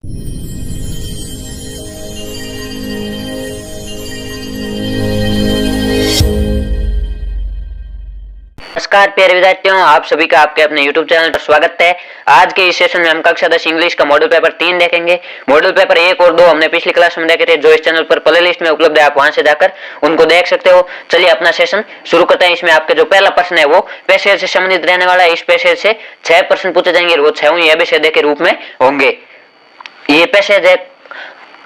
नमस्कार प्यारे विद्यार्थियों, आप सभी का आपके अपने YouTube चैनल पर स्वागत है। आज के इस सेशन में हम कक्षा 10 इंग्लिश का मॉडल पेपर 3 देखेंगे। मॉडल पेपर 1 और 2 हमने पिछली क्लास में देखे थे, जो इस चैनल पर प्ले लिस्ट में उपलब्ध है, आप वहां से जाकर उनको देख सकते हो। चलिए अपना सेशन शुरू करते हैं। इसमें आपके जो पहला प्रश्न है वो पैसेज से संबंधित रहने वाला है। इस पैसेज से 6 प्रश्न पूछे जाएंगे, वो 6 एबीसीडी के रूप में होंगे। ये पैसेज है,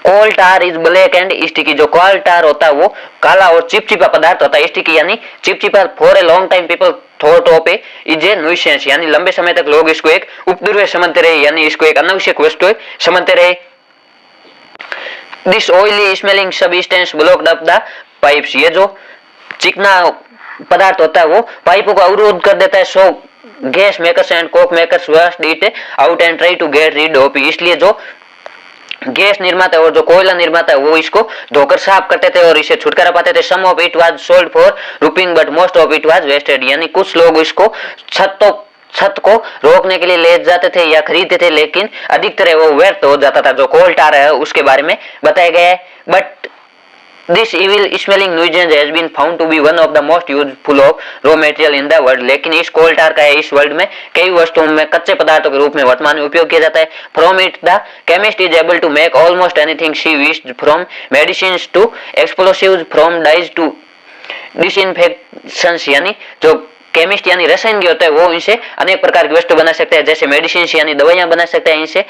कोल टार इज ब्लैक एंड स्टिकी। जो कोल टार होता है वो काला और चिपचिपा पदार्थ होता है। स्टिकी यानी चिपचिपा। For a long time people thought of is a nuisance, यानी लंबे समय तक लोग इसको एक उपद्रव्य समझते रहे, यानी इसको एक अनावश्यक वस्तु समझते रहे। This oily smelling substance blocked up the pipes. ये जो चिकना पदार्थ होता है वो पाइपों को अवरोध कर देता है। So gas makers and coke makers washed it out and try to get rid of. इसलिए जो गैस निर्माता और जो कोयला निर्माता है वो इसको धोकर साफ करते थे और इसे छुटकारा पाते थे। Some of it was sold for roofing but most of it was wasted, यानी कुछ लोग इसको छत को रोकने के लिए ले जाते थे या खरीदते थे, लेकिन अधिकतर वो व्यर्थ हो जाता था। जो कोल टार है उसके बारे में बताया गया है। But This evil smelling nuisance has been found to be one of the most useful of raw material in the world। लेकिन इस कोल टार का इस वर्ल्ड में कई वस्तुओं में कच्चे पदार्थों के रूप में वर्तमान में उपयोग किया जाता है। From it the chemist is able to make almost anything she wished, from medicines to explosives, from dyes to disinfectants। यानी जो केमिस्ट यानी रसायन होता है वो इनसे अनेक प्रकार की वस्तु बना सकते हैं, जैसे मेडिसिन यानी दवाइयां बना सकते हैं, इनसे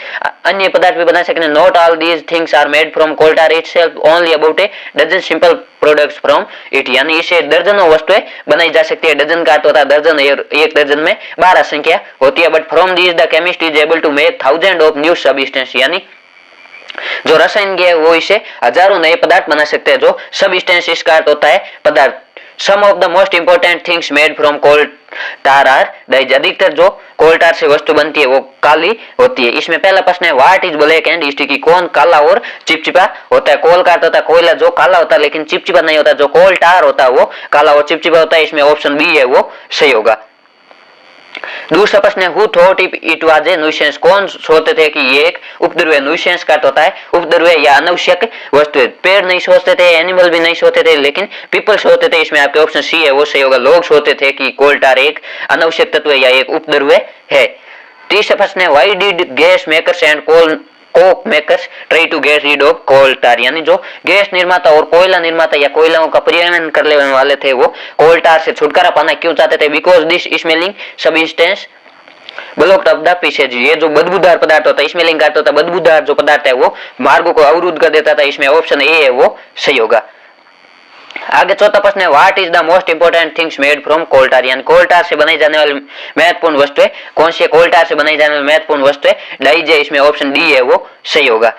अन्य पदार्थ भी बना सकते हैं। Not all these things are made from coal tar itself, only about a dozen simple products from it. यानी इसे दर्जनों वस्तुएं बनाई जा सकती है। डजन का अर्थ होता है दर्जन, एक दर्जन में 12 संख्या होती है। But from these the chemist is able to make thousand of new substance, यानी जो रसायन है वो इसे हजारों नए पदार्थ बना सकते हैं। जो सबस्टेंस इसका अर्थ होता है पदार्थ। Some of the most important things made from coal tar are dyes। अधिकतर जो कोल टार से वस्तु बनती है वो काली होती है। इसमें पहला प्रश्न है, what is black and sticky. कौन काला और चिपचिपा होता है। कोल का अर्थ होता है कोयला, जो काला होता है लेकिन चिपचिपा नहीं होता। जो कोल टार होता है वो काला और चिपचिपा होता है। इसमें ऑप्शन बी है वो सही होगा। दूसरा प्रश्न है, who thought it was a nuisance. कौन सोचते थे कि ये एक उपद्रव्य। न्यूसेंस का होता है उपद्रव्य या अनावश्यक वस्तु। पेड़ नहीं सोचते थे, एनिमल भी नहीं सोचते थे, लेकिन पीपल सोचते थे। इसमें आपके ऑप्शन सी है वो सही होगा। लोग सोचते थे कि कोल टार एक अनावश्यक तत्व या एक उपद्रव्य है। तीसरा प्रश्न है, why did gas makers and coke makers try to get rid of coal tar. यानी जो गैस निर्माता और कोयला निर्माता या कोयलाओं का परिवहन करने वाले थे वो कोल टार से छुटकारा पाना क्यों चाहते थे। Because this smelling substance blocked up the passage. ये जो बदबूदार पदार्थ होता है, स्मेलिंग का होता है बदबूदार जो पदार्थ है वो मार्गों को अवरुद्ध कर देता था। इसमें ऑप्शन ए है वो सही होगा। आगे चौथा प्रश्न है, what is the most important things made from coal tar. यानी कोल टार से बनाई जाने वाली महत्वपूर्ण वस्तुएं कौन सी है। कोल टार से बनाई जाने वाली महत्वपूर्ण वस्तुएं डाइज है। इसमें ऑप्शन डी है वो सही होगा।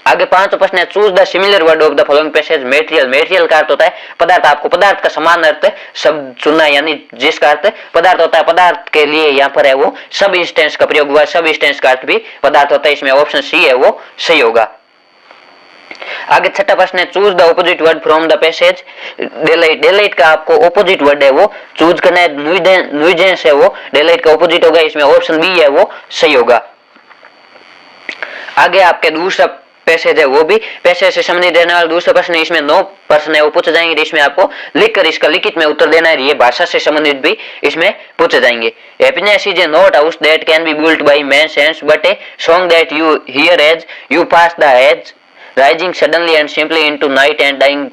आगे पांचवा प्रश्न है, choose the similar word of the following passage. Material. Material का अर्थ होता है पदार्थ। आपको पदार्थ का समान अर्थ शब्द चुनना है, यानी जिसका अर्थ पदार्थ होता है। पदार्थ के लिए यहाँ पर है वो सब इंस्टेंस का प्रयोग हुआ। सब इंस्टेंस का अर्थ भी पदार्थ होता है। इसमें ऑप्शन सी है वो सही होगा। आगे छठा प्रश्न है, choose the opposite word from the passage. Daylight. Daylight का आपको ऑपोजिट वर्ड है वो चूज करना है। न्यूजेंस है वो डेलाइट का ऑपोजिट होगा। इसमें ऑप्शन बी है वो सही होगा। आगे आपके दूसरा पैसेज है वो भी पैसेज से संबंधित रहने वाला दूसरा प्रश्न है। इसमें 9 प्रश्न है वो पूछे जाएंगे। इसमें आपको लिखकर इसका लिखित में उत्तर देना है। ये भाषा से संबंधित भी इसमें पूछे जाएंगे। Happiness is a not house that can be built by man's hands but a song that you hear as you pass the edge rising suddenly and simply into night and dying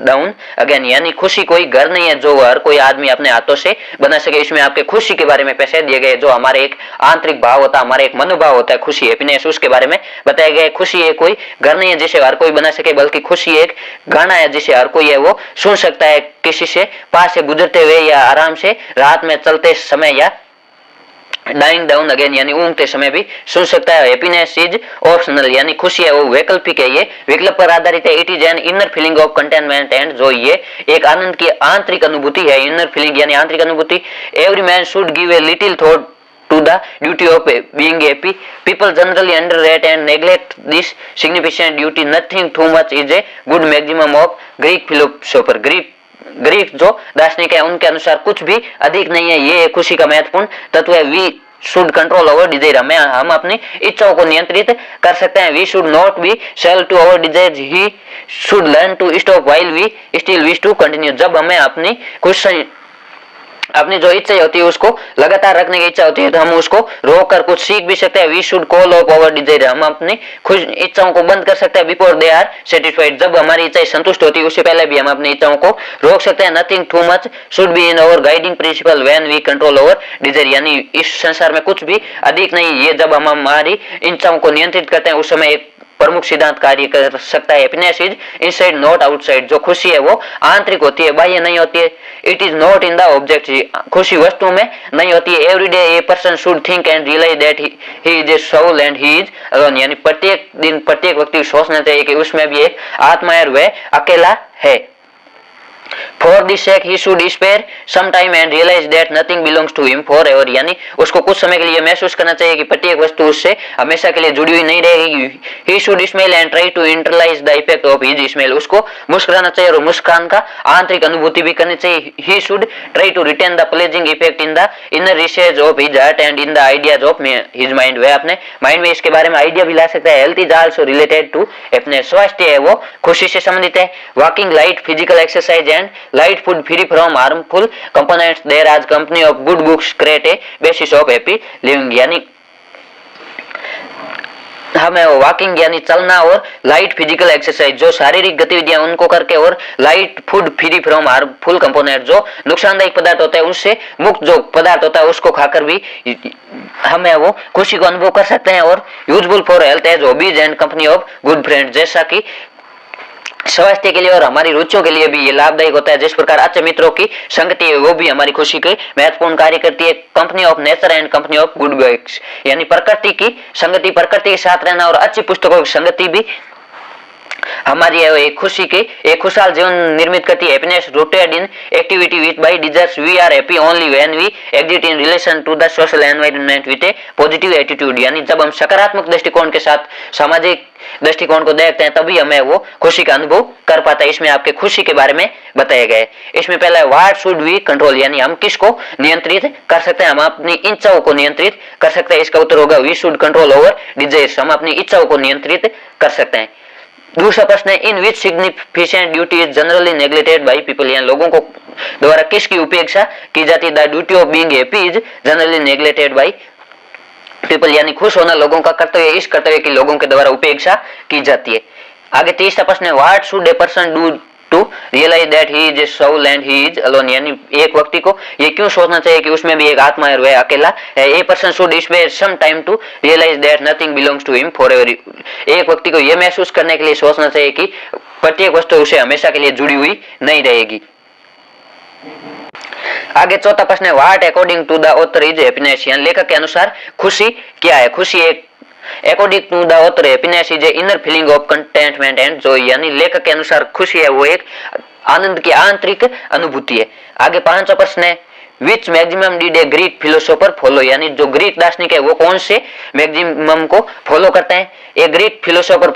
down again. यानी खुशी कोई घर नहीं है जो हर कोई आदमी अपने हाथों से बना सके। इसमें आपके खुशी के बारे में पैसे दिए गए, जो हमारे एक आंतरिक भाव होता है, हमारे एक मनोभाव होता है खुशी, हैप्पीनेस, उसके बारे में बताया गया है। खुशी है कोई घर नहीं है जिसे हर कोई बना सके, बल्कि खुशी एक गाना है जिसे हर कोई है वो सुन सकता है, किसी से पास से गुजरते हुए या आराम से रात में चलते समय या डाइंग डाउन अगेन यानी ऊँगते समय भी सुन सकता है। हैप्पीनेस इज ऑप्शनल, यानी खुशी है वो वैकल्पिक है, ये विकल्प पर आधारित है। It is an inner feeling of containment and Joy, ये एक आनंद की आंतरिक अनुभूति है। इनर फीलिंग यानी आंतरिक अनुभूति। Every man should give a little thought to the duty of being happy. People generally underrate and neglect this significant duty. Nothing too much is a good maximum of Greek philosopher. Greek जो दार्शनिक है उनके अनुसार कुछ भी अधिक नहीं है, ये खुशी का महत्वपूर्ण तत्व है। We should control our desire, हम अपनी इच्छाओं को नियंत्रित कर सकते हैं। We should not be sell to our desire, he should learn to stop while we still wish to continue. जब हमें अपनी जो इच्छा होती है उसको लगातार रखने की इच्छा होती है तो हम उसको रोक कर कुछ सीख भी सकते हैं। We should call off our desire, हम अपनी खुश इच्छाओं को बंद कर सकते हैं बिफोर दे आर सेटिस्फाइड, जब हमारी इच्छाएं संतुष्ट होती है उससे पहले भी हम अपनी इच्छाओं को रोक सकते हैं। Nothing too much should be in our guiding principle when we control our desire, यानी इस संसार में कुछ भी अधिक नहीं, ये जब हम हमारी इच्छाओं को नियंत्रित करते हैं उस समय एक प्रमुख सिद्धांत कार्य कर सकता है। Happiness is inside not outside, जो खुशी है वो आंतरिक होती है, बाह्य नहीं होती है। It is not in the object, खुशी वस्तु में नहीं होती है। Every day a person should think and realise that he is a soul and he is alone, यानी प्रत्येक दिन प्रत्येक व्यक्ति सोचना चाहिए कि उसमें भी एक आत्मा है और वह अकेला है। For this sake he should spare some time and realize that nothing belongs to him forever, यानी उसको कुछ समय के लिए महसूस करना चाहिए कि प्रत्येक वस्तु उससे हमेशा के लिए जुड़ी हुई नहीं रहेगी। He should smile and try to internalize the effect of his smile, उसको मुस्कुराना चाहिए और मुस्कान का आंतरिक अनुभूति भी करनी चाहिए। He should try to retain the pleasing effect in the inner recesses of his heart and in the ideas of his mind, वह अपने माइंड में इसके बारे में आइडिया भी ला सकता है। Health is also related to happiness, स्वास्थ्य है वो खुशी से संबंधित है। Walking, light physical exercise and light food free from harmful components, there as company of good books create a basis of happy living, यानी हमें वॉकिंग यानी चलना और लाइट फिजिकल एक्सरसाइज जो शारीरिक गतिविधियां उनको करके और light food free from harmful component जो नुकसानदायक पदार्थ होता है उससे मुक्त जो पदार्थ होता है उसको खाकर भी हमें वो खुशी को अनुभव कर सकते हैं। और useful for health as hobbies and company of good friend, जैसा कि स्वास्थ्य के लिए और हमारी रुचियों के लिए भी ये लाभदायक होता है। जिस प्रकार अच्छे मित्रों की संगति है वो भी हमारी खुशी के महत्वपूर्ण कार्य करती है। Company of nature and company of good books, यानी प्रकृति की संगति, प्रकृति के साथ रहना और अच्छी पुस्तकों की संगति भी हमारी एक खुशी के एक खुशहाल जीवन निर्मित करती है। Happiness rooted in activity with by desires, we are happy only when we exit in relation to the social environment with a positive attitude, यानी जब हम सकारात्मक दृष्टिकोण के साथ सामाजिक दृष्टिकोण को देखते हैं तभी हमें वो खुशी का अनुभव कर पाता है। इसमें आपके खुशी के बारे में बताया गया है। इसमें पहला है व्हाट शुड वी कंट्रोल, यानी हम किसको नियंत्रित कर सकते हैं, हम अपनी इच्छाओं को नियंत्रित कर सकते हैं। इसका उत्तर होगा we should control over desires, हम अपनी इच्छाओं को नियंत्रित कर सकते हैं। दूसरा प्रश्न है in which significant duty is generally neglected by people, यानी लोगों को द्वारा किसकी उपेक्षा की जाती है। The duty of being happy is generally neglected by people, यानी खुश होना लोगों का कर्तव्य, इस कर्तव्य की लोगों के द्वारा उपेक्षा की जाती है। आगे तीसरा प्रश्न है what should a person do to realise that he is a soul and he is alone, यानी एक व्यक्ति को ये क्यों सोचना चाहिए कि उसमें भी एक आत्मा है और वह अकेला है। A person should spare some time to realise that nothing belongs to him forever, एक व्यक्ति को यह महसूस करने के लिए सोचना चाहिए कि प्रत्येक वस्तु उसे हमेशा के लिए जुड़ी हुई नहीं रहेगी। आगे चौथा प्रश्न है what according to the author is happiness, यानी लेखक के अनुसार खुशी क्या है। खुशी एक according to the author happiness is a inner feeling of contentment and joy, यानी लेखक के अनुसार खुशी है वो एक आनंद की आंतरिक अनुभूति है। आगे पांचवा प्रश्न है which maximum did a Greek philosopher follow, यानी जो ग्रीक दार्शनिक है वो कौन से मैक्सिमम को फॉलो करते हैं। A Greek philosopher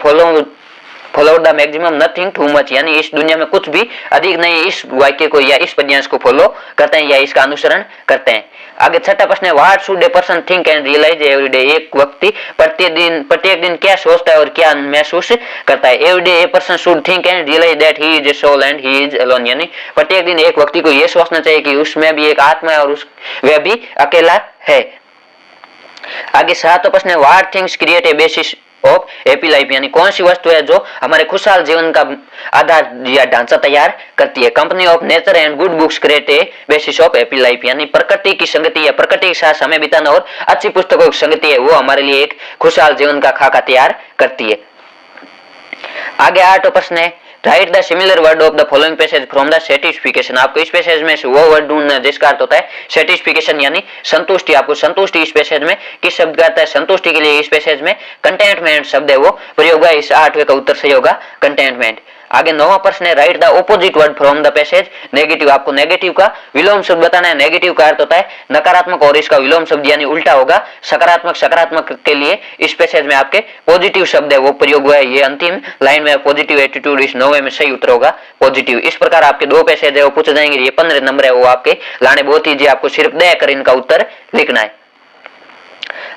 follow the maximum nothing too much, यानी इस दुनिया में कुछ भी अधिक नहीं इस वाक्य को या इस पद्यांश को फॉलो करते हैं या इसका अनुसरण करते हैं। आगे छठा प्रश्न है what should a person think and realise every day, एक व्यक्ति प्रत्येक दिन क्या सोचता है और क्या महसूस करता है। Every day a person should think and realise that he is a soul and he is alone, यानी प्रत्येक दिन एक व्यक्ति को यह सोचना चाहिए कि उसमें भी एक आत्मा है और वह भी अकेला है। आगे सातवां प्रश्न है what things create a basis of happy life, यानी कौन सी वस्तु है जो हमारे खुशहाल जीवन का आधार या ढांचा तैयार करती है। Company of nature and good books create a basis of happy life, यानी प्रकृति की संगति या प्रकृति के साथ समय बिताना और अच्छी पुस्तकों की संगति है वो हमारे लिए एक खुशहाल जीवन का खाका तैयार करती है। आगे आठवां प्रश्न है write the similar word of the following passage from the satisfaction, आपको इस पैसेज में से वो वर्ड ढूंढना जिसका अर्थ होता है सेटिस्फिकेशन यानी संतुष्टि। आपको संतुष्टि इस पैसेज में किस शब्द का आता है। संतुष्टि के लिए इस पैसेज में कंटेंटमेंट शब्द है वो प्रयोग है। इस आठवें का उत्तर सही होगा कंटेंटमेंट। आगे नौवां प्रश्न है write the opposite word from the passage negative, आपको नेगेटिव का विलोम शब्द बताना है। नेगेटिव का अर्थ होता है नकारात्मक और इसका विलोम शब्द यानी उल्टा होगा सकारात्मक। सकारात्मक के लिए इस पैसेज में आपके पॉजिटिव शब्द है वो प्रयोग हुआ है। ये अंतिम लाइन में पॉजिटिव एटीट्यूड इस नौवें में सही उत्तर होगा पॉजिटिव। इस प्रकार आपके दो पैसेज है वो पूछे जाएंगे। ये 15 नंबर है वो आपके लाने बहुत ईजी, आपको सिर्फ दया कर इनका उत्तर लिखना है।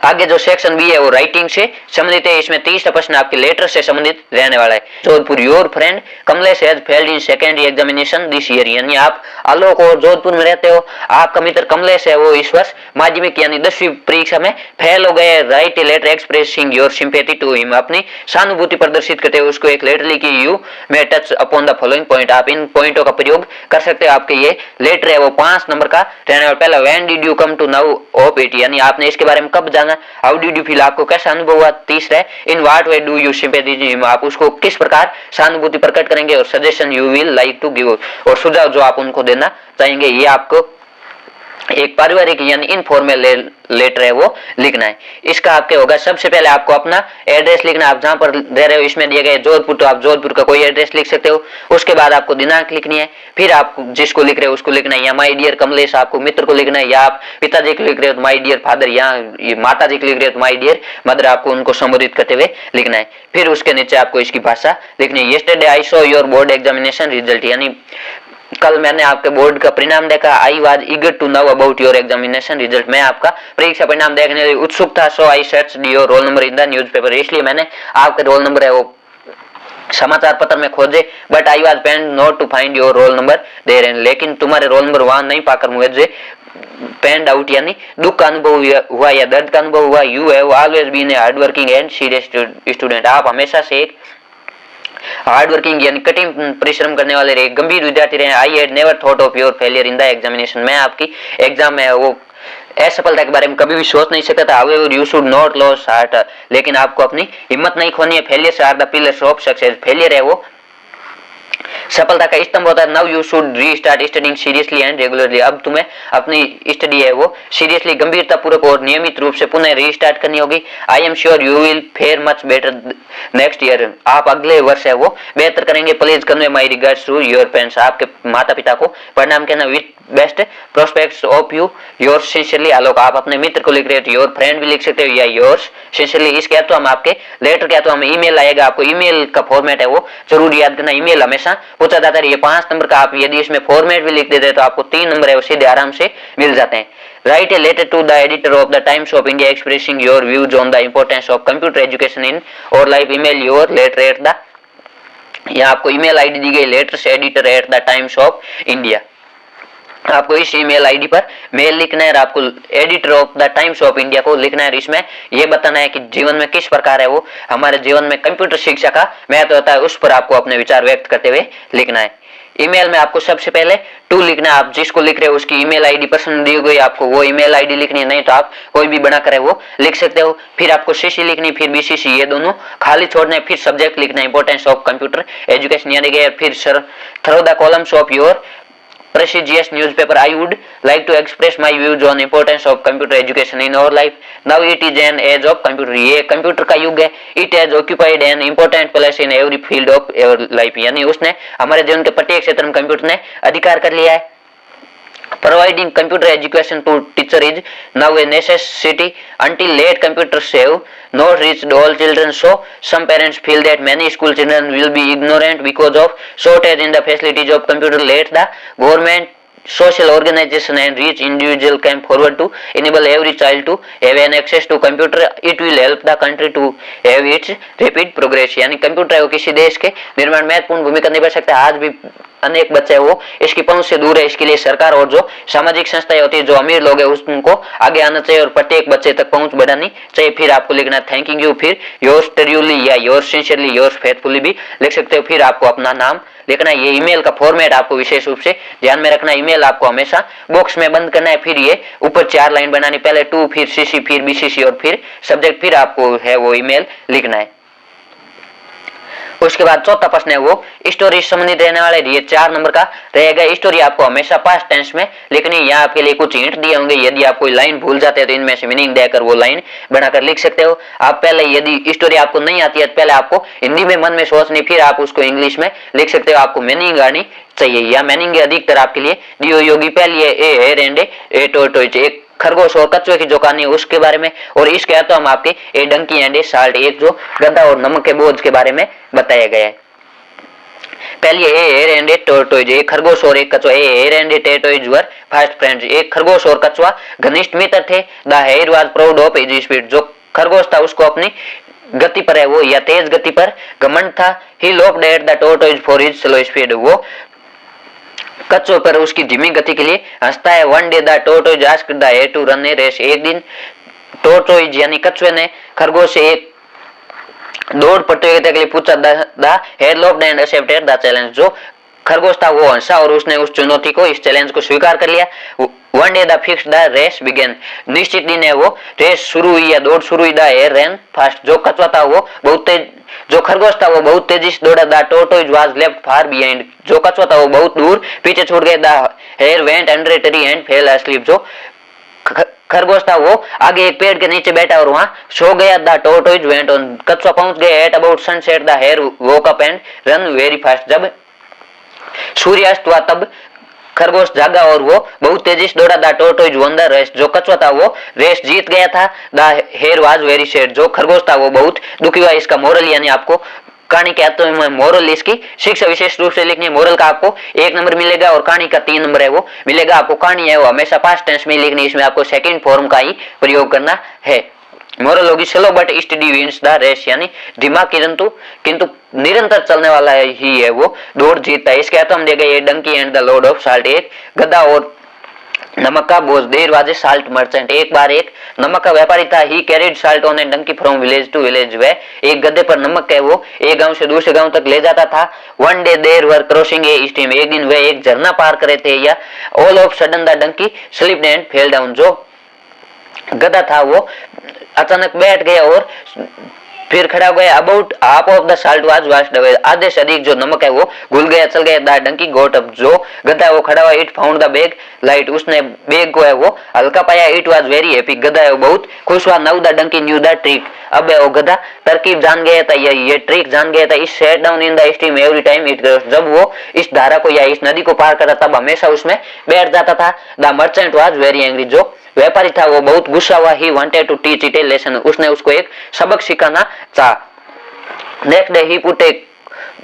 आगे जो सेक्शन बी है वो राइटिंग से संबंधित है। इसमें 30 प्रश्न आपके लेटर से संबंधित रहने वाला है। Jodhpur, your friend Kamlesh has failed in second examination this year, यानी आप आलोक और जोधपुर में रहते हो, आपका मित्र कमलेश है वो इस वर्ष माध्यमिक यानी 10वीं परीक्षा में फेल हो गए। Write a letter expressing your sympathy to him, अपनी सहानुभूति प्रदर्शित करते हुए उसको एक लेटर लिखी। You may touch upon the following point, आप इन पॉइंटों का प्रयोग कर सकते हो। आपके ये लेटर है वो 5 नंबर का रहने वाला। पहला, when did you come to know of it, यानी आपने इसके बारे में कब जाना। हाउ डिड यू फील, आपको कैसा अनुभव हुआ। तीसरा है, in what way do you sympathy him, आप उसको किस प्रकार सहानुभूति प्रकट करेंगे। और suggestion you will like to give, और सुझाव जो आप उनको देना चाहेंगे। ये आपको एक पारिवारिक यानी इनफॉर्मल लेटर है वो लिखना है। इसका आपके होगा, सबसे पहले आपको अपना एड्रेस लिखना, आप जहां पर रह रहे हो। इसमें दिया गया जोधपुर, तो आप जोधपुर का कोई एड्रेस लिख सकते हो। उसके बाद आपको दिनांक लिखनी है, फिर आप जिसको लिख रहे हो उसको लिखना है, या माय डियर कमलेश आपको मित्र को लिखना है, या आप पिताजी को लिख रहे हो तो माय डियर फादर, या माता जी को लिख रहे हो तो माय डियर मदर, आपको उनको संबोधित करते हुए लिखना है। फिर उसके नीचे आपको इसकी भाषा लिखनी है। Yesterday I saw your board examination result, यानी कल मैंने आपके बोर्ड का परिणाम देखा। I was eager to know about your examination result, मैं आपका परीक्षा परिणाम देखने में उत्सुक था। So I searched your roll number in the newspaper, इसलिए मैंने आपके रोल नंबर है वो समाचार पत्र में खोजे। But I was pained not to find your roll number there, लेकिन तुम्हारे रोल नंबर वहां नहीं पाकर मुझे पेंड आउट यानी दुख का अनुभव हुआ या दर्द का अनुभव हुआ। You have always been a hard working and serious student, आप हमेशा से एक हार्ड वर्किंग यानी कठिन परिश्रम करने वाले रहे, गंभीर विद्यार्थी रहे। I had never thought of your failure in the examination, मैं आपकी एग्जाम में वो असफलता के बारे में कभी भी सोच नहीं सकता था। However you should not lose heart, लेकिन आपको अपनी हिम्मत नहीं खोनी है। Failures are the pillars of success, failure है वो सफलता का स्तंभ होता है। Now you should restart studying seriously and regularly, अब तुम्हें अपनी स्टडी है वो सीरियसली गंभीरता पूर्वक और नियमित रूप से पुनः रीस्टार्ट करनी होगी। I am sure you will fare much better next year, आप अगले वर्ष है वो बेहतर करेंगे। Please convey my regards to your parents, आपके माता पिता को प्रणाम कहना। With best prospects of you yours sincerely Alok, आप अपने मित्र को लिख रहे हो योर फ्रेंड भी लिख सकते हो या योर्स सिंसियरली। इसके तो हम आपके लेटर क्या तो हम ईमेल आएगा, आपको ईमेल का फॉर्मेट है वो जरूर याद करना। ईमेल हमेशा पूछा जाता है। ये 5 नंबर का आप यदि इसमें फॉर्मेट भी लिख देते तो आपको 3 नंबर है वो सीधे आराम से मिल जाते हैं। Write a letter to the editor of the Times of India expressing your views on the importance of computer education in our life. Email your letter at the, यहाँ आपको ईमेल आईडी दी गई letters editor at the Times of India, आपको इस email ID पर mail लिखना है और आपको editor of the Times of India को लिखना है। इसमें यह बताना है कि जीवन में किस प्रकार है वो हमारे जीवन में कंप्यूटर शिक्षा का महत्व होता है, उस पर आपको अपने विचार व्यक्त करते हुए लिखना है। ईमेल में आपको सबसे पहले टू लिखना है, आप जिसको लिख रहे हो उसकी ईमेल आईडी पसंद दी गई, आपको वो ईमेल आईडी लिखनी है, नहीं तो आप कोई भी बना कर वो लिख सकते हो। फिर आपको सीसी लिखनी, फिर बीसीसी, ये दोनों खाली छोड़ना है। फिर सब्जेक्ट लिखना है इंपॉर्टेंस ऑफ कंप्यूटर एजुकेशन यानी कि फिर sir through the columns of your prestigious newspaper. I would like to express my views on importance of computer education in our life. Now it is an age of computer. ये computer का युग है। It has occupied an important place in every field of our life. यानी उसने हमारे जीवन के प्रत्येक क्षेत्र में कंप्यूटर ने अधिकार कर लिया है। Providing computer education to teacher is now a necessity. Until late, computers have not reached all children, so some parents feel that many school children will be ignorant because of shortage in the facilities of computer. Let the government, social organization and rich individual come forward to enable every child to have an access to computer. It will help the country to have its rapid progress. यानी computer है वो किसी देश के निर्माण में महत्वपूर्ण भूमिका निभा सकता है। आज भी अनेक बच्चे वो इसकी पहुंच से दूर है, इसके लिए सरकार और जो सामाजिक संस्थाएं होती है, जो अमीर लोग हैं उनको आगे आना चाहिए और प्रत्येक बच्चे तक पहुंच बढ़ानी चाहिए। फिर आपको लिखना थैंकिंग यू, फिर योर्स ट्रूली या योर्स सिंसियरली, योर्स फेथफुली भी लिख सकते हो। फिर आपको अपना नाम लिखना है। ये ईमेल का फॉर्मेट आपको विशेष रूप से ध्यान में रखना है। ईमेल आपको हमेशा बॉक्स में बंद करना है। फिर ये ऊपर 4 लाइन बनानी, पहले टू, फिर सीसी, फिर बीसीसी और फिर सब्जेक्ट, फिर आपको है वो ईमेल लिखना है। उसके बाद चौथा प्रश्न है वो स्टोरी संबंधित रहने वाले, ये 4 नंबर का रहेगा। स्टोरी आपको हमेशा पास्ट टेंस में लिखनी है। यहाँ आपके लिए कुछ हिंट दिए होंगे, यदि आप कोई लाइन भूल जाते हैं तो इनमें से मीनिंग देकर वो लाइन बनाकर लिख सकते हो। आप पहले यदि स्टोरी आपको नहीं आती है तो पहले आपको हिंदी में मन में सोचनी, फिर आप उसको इंग्लिश में लिख सकते हो। आपको मीनिंग आनी चाहिए, या मीनिंग अधिकतर आपके लिए दियो योगी। पहली है ए हेर एंड ए टोटोइच, एक खरगोश और कछुए की जो कहानी है उसके बारे में, और इसके तो हम आपके ए डंकी एंड ए साल्ट, एक जो गधा और नमक के बोझ के बारे में बताया गया है। पहले a hare and a tortoise, एक खरगोश और एक कछुआ, a hare and a tortoise were fast friends, एक खरगोश और कछुआ घनिष्ठ मित्र थे। The hare was proud of his speed, जो खरगोश था उसको अपनी गति पर है वो या तेज गति पर घमंड था। He laughed at the tortoise for his slow speed, वो कछुए पर उसकी धीमी गति के लिए हंसता है। One day the tortoise asked the hare to run a race, एक दिन टोर्टोइज यानी कछुए ने खरगोश से एक दौड़ प्रतियोगिता के लिए पूछा। The hare laughed and accepted the challenge, जो खरगोश था वो हंसा और उसने उस चुनौती को, इस चैलेंज को स्वीकार कर लिया। One day the fix the race began, निश्चित दिन है वो रेस शुरू हुई या दौड़ शुरू हुई। द हेयर रैन फास्ट, जो कछुआ था वो बहुत तेज, जो खरगोश था वो बहुत तेजी से दौड़ा। The tortoise was left far behind, जो कछुआ था वो बहुत दूर पीछे छूट गया। The hare went under a tree and fell asleep, जो खरगोश था वो आगे एक पेड़ के नीचे बैठा और वहां सो गया। द टोर्टोइज वेंट ऑन, कछुआ पहुंच गया। At about sunset the hare woke up and run very fast, जब सूर्यास्त हुआ तब खरगोश जागा और वो बहुत तेजी से दौड़ा। The tortoise won the race, जो कछुआ था वो रेस जीत गया था। The hare was very sad, जो खरगोश था वो बहुत दुखी हुआ। इसका मोरल यानी आपको कहानी के अंत में मोरल, इसकी शिक्षा विशेष रूप से लिखनी है। मोरल का आपको 1 नंबर मिलेगा और कहानी का 3 नंबर है वो मिलेगा। आपको कहानी है वो हमेशा पास्ट टेंस में लिखनी, इसमें आपको सेकंड फॉर्म का ही प्रयोग करना है। मोरल होगी slow but steady wins the race, यानी धीमा किंतु निरंतर चलने वाला ही है वो दौड़ जीतता है। इसके अर्थ हम देगा ये donkey and the load of salt, एक गधा और नमक का बोझ। There was a salt merchant, एक बार एक नमक का व्यापारी था। He carried salt on a donkey from village to village, वह एक गधे पर नमक है वो एक गांव से दूसरे गांव तक ले जाता था। One day there were crossing a stream, एक दिन वह एक झरना पार कर रहे थे। या all of sudden the donkey slipped and fell down, जो गधा था वो अचानक बैठ गया और फिर खड़ा हो गया। About half of the salt was washed away, आधे से अधिक जो नमक है वो घुल गया, चल गया। द डंकी गोट अप, जो गधा है वो खड़ा हुआ। It found the bag light, उसने बैग को है वो हल्का पाया। इट वाज वेरी हैप्पी, गधा है वो बहुत खुश हुआ। Now the donkey knew the trick, अब वो गधा तरकीब जान गया था, ये ट्रिक जान गया था। इस set down in the stream every time it cross, जब वो इस धारा को या इस नदी को पार करता तब हमेशा उसमें बैठ जाता था। The merchant was very angry, जो व्यापारी था वो बहुत गुस्सा हुआ। He wanted to teach it a lesson, उसने उसको एक सबक सिखाना चाहा। Next day he put a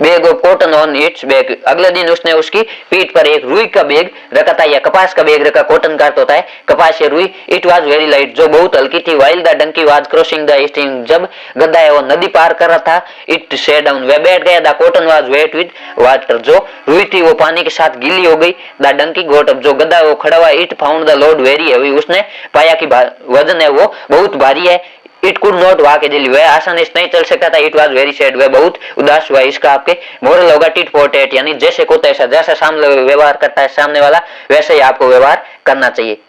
bag of cotton on its back, अगले दिन उसने उसकी पीठ पर एक रुई का बैग रखा था या कपास का बैग रखा। कॉटन का अर्थ होता है कपास या रुई। इट वाज वेरी लाइट, जो बहुत हल्की थी। While the donkey was crossing the stream, जब गधा है वो नदी पार कर रहा था। इट सेट डाउन, वह बैठ गया। The cotton was wet with water, जो रुई थी वो पानी के साथ गीली हो गई। द डंकी गोट अप, जो गधा है वो खड़ा हुआ। It found the load very heavy, उसने पाया कि वजन है वो बहुत भारी है। It could not walk easily, वह आसानी से नहीं चल सकता था। इट वाज वेरी सैड, वह बहुत उदास हुआ। इसका आपके मोरल होगा टिट फॉर टैट, यानी जैसे को तैसा, जैसा सामने व्यवहार करता है सामने वाला वैसे ही आपको व्यवहार करना चाहिए।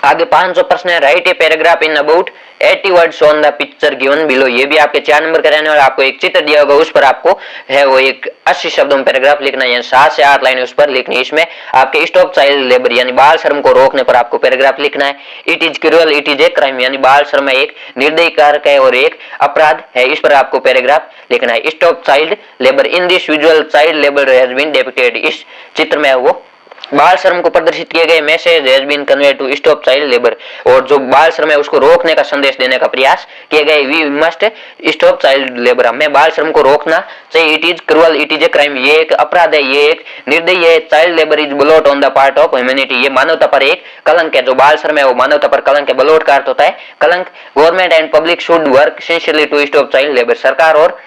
आगे 500 प्रश्न है। Right a paragraph in about 80 words on the picture given below, ये भी आपके 4 नंबर का रहने वाला। आपको एक चित्र दिया होगा, उस पर आपको है वो एक 80 शब्दों में पैराग्राफ लिखना है, 7 से 8 लाइन उस पर लिखनी है। इसमें आपके स्टॉप चाइल्ड लेबर यानी बाल श्रम को रोकने पर आपको पैराग्राफ लिखना है। It is cruel, it is a crime, यानी बाल श्रम एक निर्दयी कारक है और एक अपराध है, इस पर आपको पैराग्राफ लिखना है। Stop child labour, in this visual child labour has been depicted, इस चित्र में वो बाल श्रम को प्रदर्शित किए गए। Message has been conveyed to stop child labour, और जो बाल श्रम है उसको रोकने का संदेश देने का प्रयास किए गए। We must stop child labour, हमें बाल श्रम को रोकना चाहिए। It is cruel, it is a crime, ये एक अपराध है, ये एक निर्दयी है। Child labour is blot on the part of humanity, ये मानवता पर एक कलंक है। जो बाल श्रम है वो मानवता पर कलंक है। ब्लॉट का अर्थ होता है कलंक। Government and public should work sincerely to stop child labour, सरकार और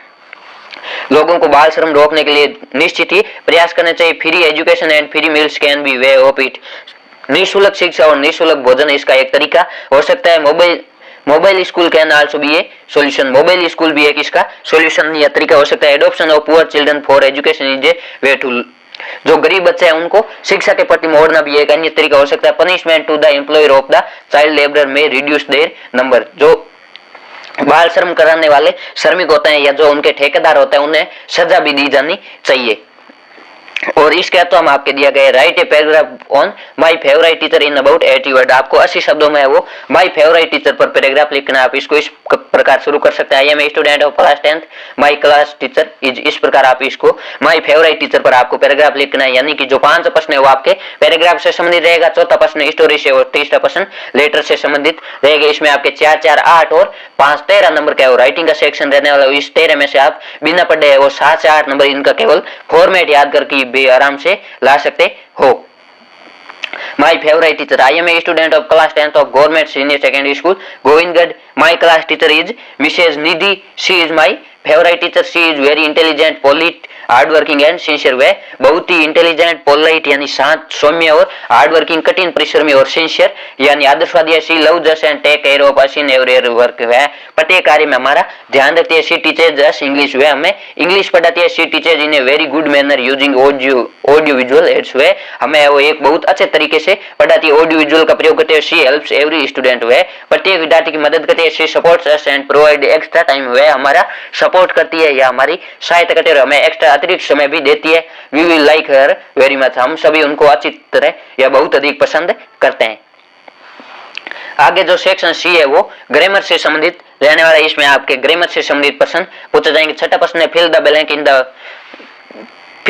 लोगों को बाल श्रम रोकने के लिए निश्चित ही प्रयास करने चाहिए। Free education and free meals can be way of it, निःशुल्क शिक्षा और निःशुल्क भोजन इसका एक तरीका हो सकता है। Mobile school can also be a solution, mobile school भी एक इसका सॉल्यूशन या तरीका हो सकता है। Adoption of poor children for education is a way to, जो गरीब बच्चे हैं उनको शिक्षा के प्रति मोड़ना भी एक अन्य तरीका हो सकता है। Punishment to the employer of the child labour में रिड्यूस देयर नंबर, जो बाल श्रम कराने वाले श्रमिक होते हैं या जो उनके ठेकेदार होते हैं उन्हें सजा भी दी जानी चाहिए। और इसके तो हम आपके दिया गया write a paragraph on my favourite teacher in about 80 word. आपको 80 शब्दों में वो माय फेवरेट टीचर पर पैराग्राफ लिखना। आप इसको इस प्रकार शुरू कर सकते हैं। I am a student of class 10th, my class teacher is. इस प्रकार आप इसको माय फेवरेट टीचर पर आपको पैराग्राफ लिखना है। यानी कि जो 5 प्रश्न है वो आपके पैराग्राफ से संबंधित रहेगा, चौथा प्रश्न स्टोरी से और तीसरा प्रश्न लेटर से संबंधित रहेगा। इसमें आपके 4 4 8 और 5 13 नंबर का राइटिंग का सेक्शन रहने वाला है। इस 13 में से आप बिना पढ़े वो 7 से 8 नंबर इनका केवल फॉर्मेट याद करके भी आराम से ला सकते हो। My favorite teacher. I am a student of class 10th of Government Senior Secondary School, Govindgarh. My class teacher is Mrs. Nidhi. She is my favorite teacher. She is very intelligent, polite, hard working and sincere. वे बहुत ही intelligent, polite यानी शांत, सौम्य और hard working, कठिन परिश्रमी और sincere यानी आदर्शवादी। She loves us and take care of us in every work. वे प्रत्येक कार्य में हमारा ध्यान रखती है। She teaches us English. वे हमें इंग्लिश पढ़ाती है। She teaches in a very good manner using audio visual aids. वे हमें वो एक बहुत अच्छे तरीके से पढ़ाती है, ऑडियो विजुअल का प्रयोग करते हैं। She helps every student. वे प्रत्येक विद्यार्थी की मदद करती है। She supports us and provide extra time. वे हमारा सपोर्ट करती है या हमारी सहायता करती है और हमें एक्स्ट्रा अतिरिक्त समय भी देती है। We will like her very much. हम सभी उनको अच्छी तरह या बहुत अधिक पसंद करते हैं। आगे जो सेक्शन सी है वो ग्रामर से संबंधित रहने वाला है। इसमें आपके ग्रामर से संबंधित प्रश्न पूछे जाएंगे। छठा प्रश्न है fill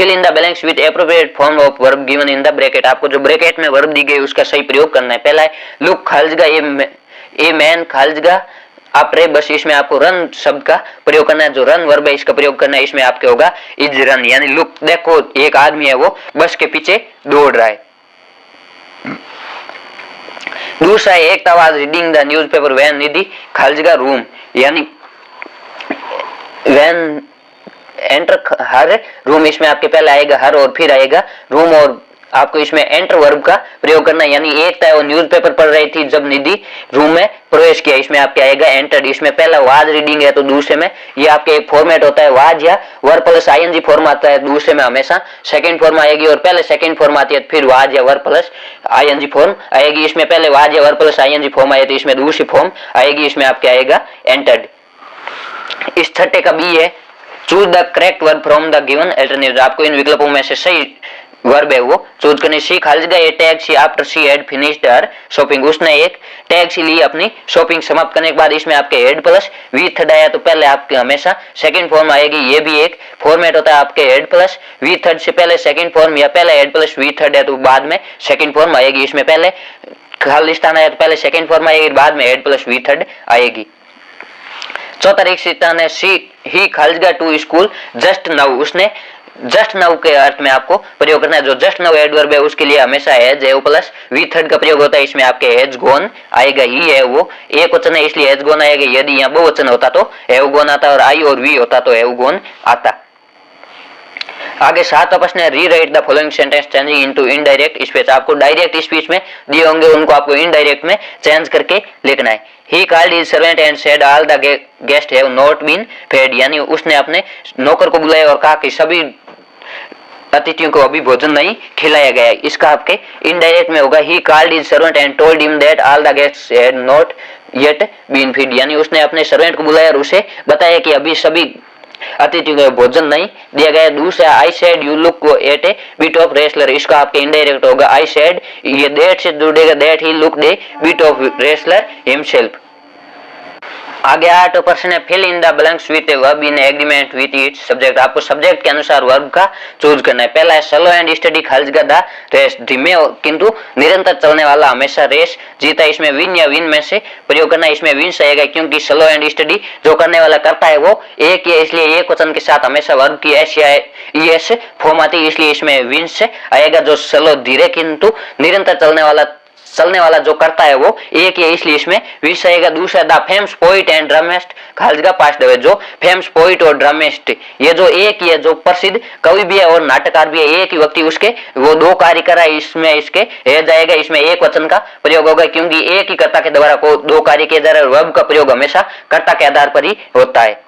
in the blanks with appropriate form of verb given in the bracket. आपको जो ब्रैकेट में वर्ब दी गई उसका सही प्रयोग करना है। पहला है लुक खालिजगा ए मैन खालिजगा आपरे। बस इसमें आपको रन शब्द का प्रयोग करना है। जो रन वर्ब है इसका प्रयोग करना है। इसमें आपके होगा इज रन यानी लुक, देखो एक आदमी है वो बस के पीछे दौड़ रहा है। दूसरा है एक was reading the newspaper when Nidhi खालिजगा रूम यानी व्हेन एंटर हर रूम। इसमें आपके पहले आएगा हर और फिर आएगा रूम और आपको इसमें एंटर वर्ब का प्रयोग करना है। यानी एक था वो न्यूज़पेपर पढ़ रही थी जब निधि रूम में प्रवेश किया। इसमें आपके आएगा एंटर्ड। इसमें पहला वाज रीडिंग है तो दूसरे में ये आपके एक फॉर्मेट होता है वाज या वर्ब प्लस आईएनजी फॉर्म आता है। दूसरे में हमेशा सेकंड फॉर्म आएगी और पहले सेकंड फॉर्म आती है फिर वाज या वर्ब प्लस आईएनजी फॉर्म आएगी। इसमें पहले वाज या वर्ब प्लस आईएनजी फॉर्म आए तो इसमें दूसरी फॉर्म आएगी। इसमें आपके आएगा एंटर्ड। इस छठे का बी है choose the correct verb from the given alternative. आपको इन विकल्पों में से सही वर्ब है वो चूज करने। शी खालिजगा a tag she after she had finished her shopping. उसने एक टैग सी ली अपनी शॉपिंग समाप्त करने के बाद। इसमें आपके हेड प्लस वी थर्ड आया तो पहले आपके हमेशा सेकंड फॉर्म आएगी। ये भी एक फॉर्मेट होता है आपके हेड प्लस वी थर्ड से पहले सेकंड फॉर्म या पहले हेड प्लस वी थर्ड है तो बाद में सेकंड फॉर्म आएगी। इसमें पहले खालिस्तान आया तो पहले सेकंड फॉर्म आएगी बाद में हेड प्लस वी थर्ड आएगी। चौथा रिक्सितान है ही खालिजगा टू स्कूल जस्ट नाउ। उसने जस्ट नाउ के अर्थ में आपको प्रयोग करना है। जो जस्ट नाउ एडवर्ब है उसके लिए हमेशा हैज एव प्लस वी थर्ड का प्रयोग होता है। इसमें आपके हैज गॉन आएगा। ही है वो एक वचन है इसलिए हैज गॉन आएगा। यदि यहाँ बहुवचन होता तो हैव गॉन आता और आई और वी होता तो हैव गॉन आता। आगे सातवां प्रश्न है rewrite the following sentence changing into indirect speech. आपको डायरेक्ट स्पीच में दिए होंगे उनको आपको इनडायरेक्ट में चेंज करके लिखना है। He called his servant and said all the guests have not been fed। यानी उसने अपने नौकर को बुलाया और कहा कि सभी अतिथियों को अभी भोजन नहीं खिलाया गया है। इसका आपके इनडायरेक्ट में होगा he called his servant and told him that all the guests had not yet been fed। यानी उसने अपने सर्वेंट को बुलाया और उसे बताया कि अभी सभी अतिथियों को भोजन नहीं दिया गया। दूसरा I said you look at A bit of wrestler. इसका आपके इनडायरेक्ट होगा आई सेड ये दैट से जुड़ेगा that he look a bit of wrestler himself. आगे 8 प्रश्न है fill in the blanks with a verb in agreement with its subject. आपको सब्जेक्ट के अनुसार वर्ब का चूज करना है। पहला है स्लो एंड स्टडी खालिजगा द रेस। धीमे किंतु निरंतर चलने वाला हमेशा रेस जीता। इसमें विन या विन में से प्रयोग करना है। इसमें विंस आएगा क्योंकि स्लो एंड स्टडी जो करने वाला करता है वो एक है इसलिए एक वचन के साथ हमेशा वर्ब की एस या ईएस फॉर्म आती है इसलिए इसमें विंस आएगा। जो स्लो धीरे किंतु निरंतर चलने वाला जो करता है वो एक है इसलिए इसमें विंस आएगा। दूसरा the famous poet and dramatist खालिजगा पास्ट अवे। जो फेमस पोइट और ड्रामिस्ट ये जो एक ही है जो प्रसिद्ध कवि भी है और नाटककार भी है एक ही व्यक्ति उसके वो दो कार्य कर रहा है। इसमें इसके है जाएगा। इसमें एक वचन का प्रयोग होगा क्योंकि एक ही कर्ता के द्वारा को दो कार्य किए जा रहे हैं। वर्ब का प्रयोग हमेशा कर्ता के आधार पर ही होता है।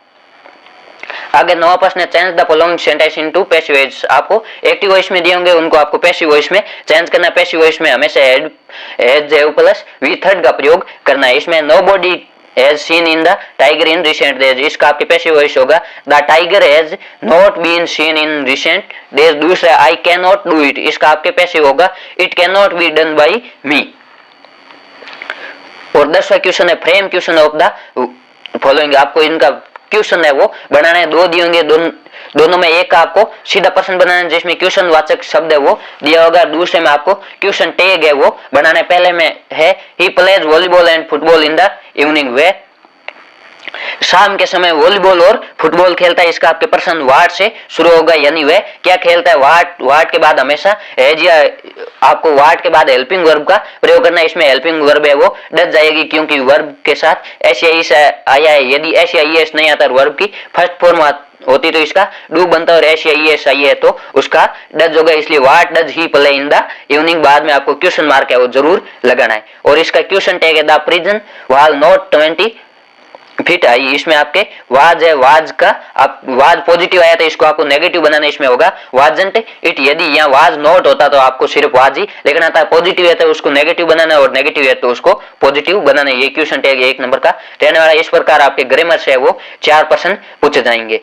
आगे 9वां प्रश्न है change the following sentence into passive voice. आपको एक्टिव वॉइस में दिए होंगे उनको आपको पैसिव वॉइस में चेंज करना है। पैसिव वॉइस में हमेशा has have plus V third का प्रयोग करना है। इसमें nobody has seen in the tiger in recent days, इसका आपके पैसिव वॉइस होगा the tiger has not been seen in recent days. दूसरा I can not do it, इसका आपके पैसिव होगा it can not be done by me. और 10वां question है frame question of the following, आपको इनका क्वेश्चन है वो बनाना है, दो दिए होंगे, दोनों में एक आपको सीधा प्रश्न बनाना है जिसमें क्वेश्चन वाचक शब्द है वो दिया होगा, दूसरे में आपको क्वेश्चन टैग है वो बनाना है। पहले में है he plays volleyball and football in the evening, वे शाम के समय वॉलीबॉल और फुटबॉल खेलता है, इसका आपके प्रश्न वाट से शुरू होगा, यानी वह क्या खेलता है। वाट के बाद हमेशा हैज या आपको वाट के बाद हेल्पिंग वर्ब का प्रयोग करना है, इसमें हेल्पिंग वर्ब है वो डच जाएगी क्योंकि वर्ब के साथ एस या ईस आया है। यदि एस या ईएस नहीं आता वर्ब की फर्स्ट फॉर्म होती तो इसका डू बनता, और एस या ईएस आई है तो उसका डज होगा, इसलिए what does he play in the evening बाद में आपको क्वेश्चन मार्क है वो जरूर लगाना है। और इसका क्वेश्चन टैग है द प्रिजन वाल नॉट 20 फीट आई, इसमें आपके वाज है, वाज का आप वाज पॉजिटिव आया तो इसको आपको नेगेटिव बनाना, इसमें होगा वाजंट इट। यदि यहाँ वाज नॉट होता तो आपको सिर्फ वाज ही लेकिन आता, पॉजिटिव है तो उसको नेगेटिव बनाना और नेगेटिव है तो उसको पॉजिटिव बनाना। ये क्वेश्चन टैग 1 नंबर का रहने वाला। इस प्रकार आपके ग्रामर से वो 4 प्रश्न पूछे जाएंगे।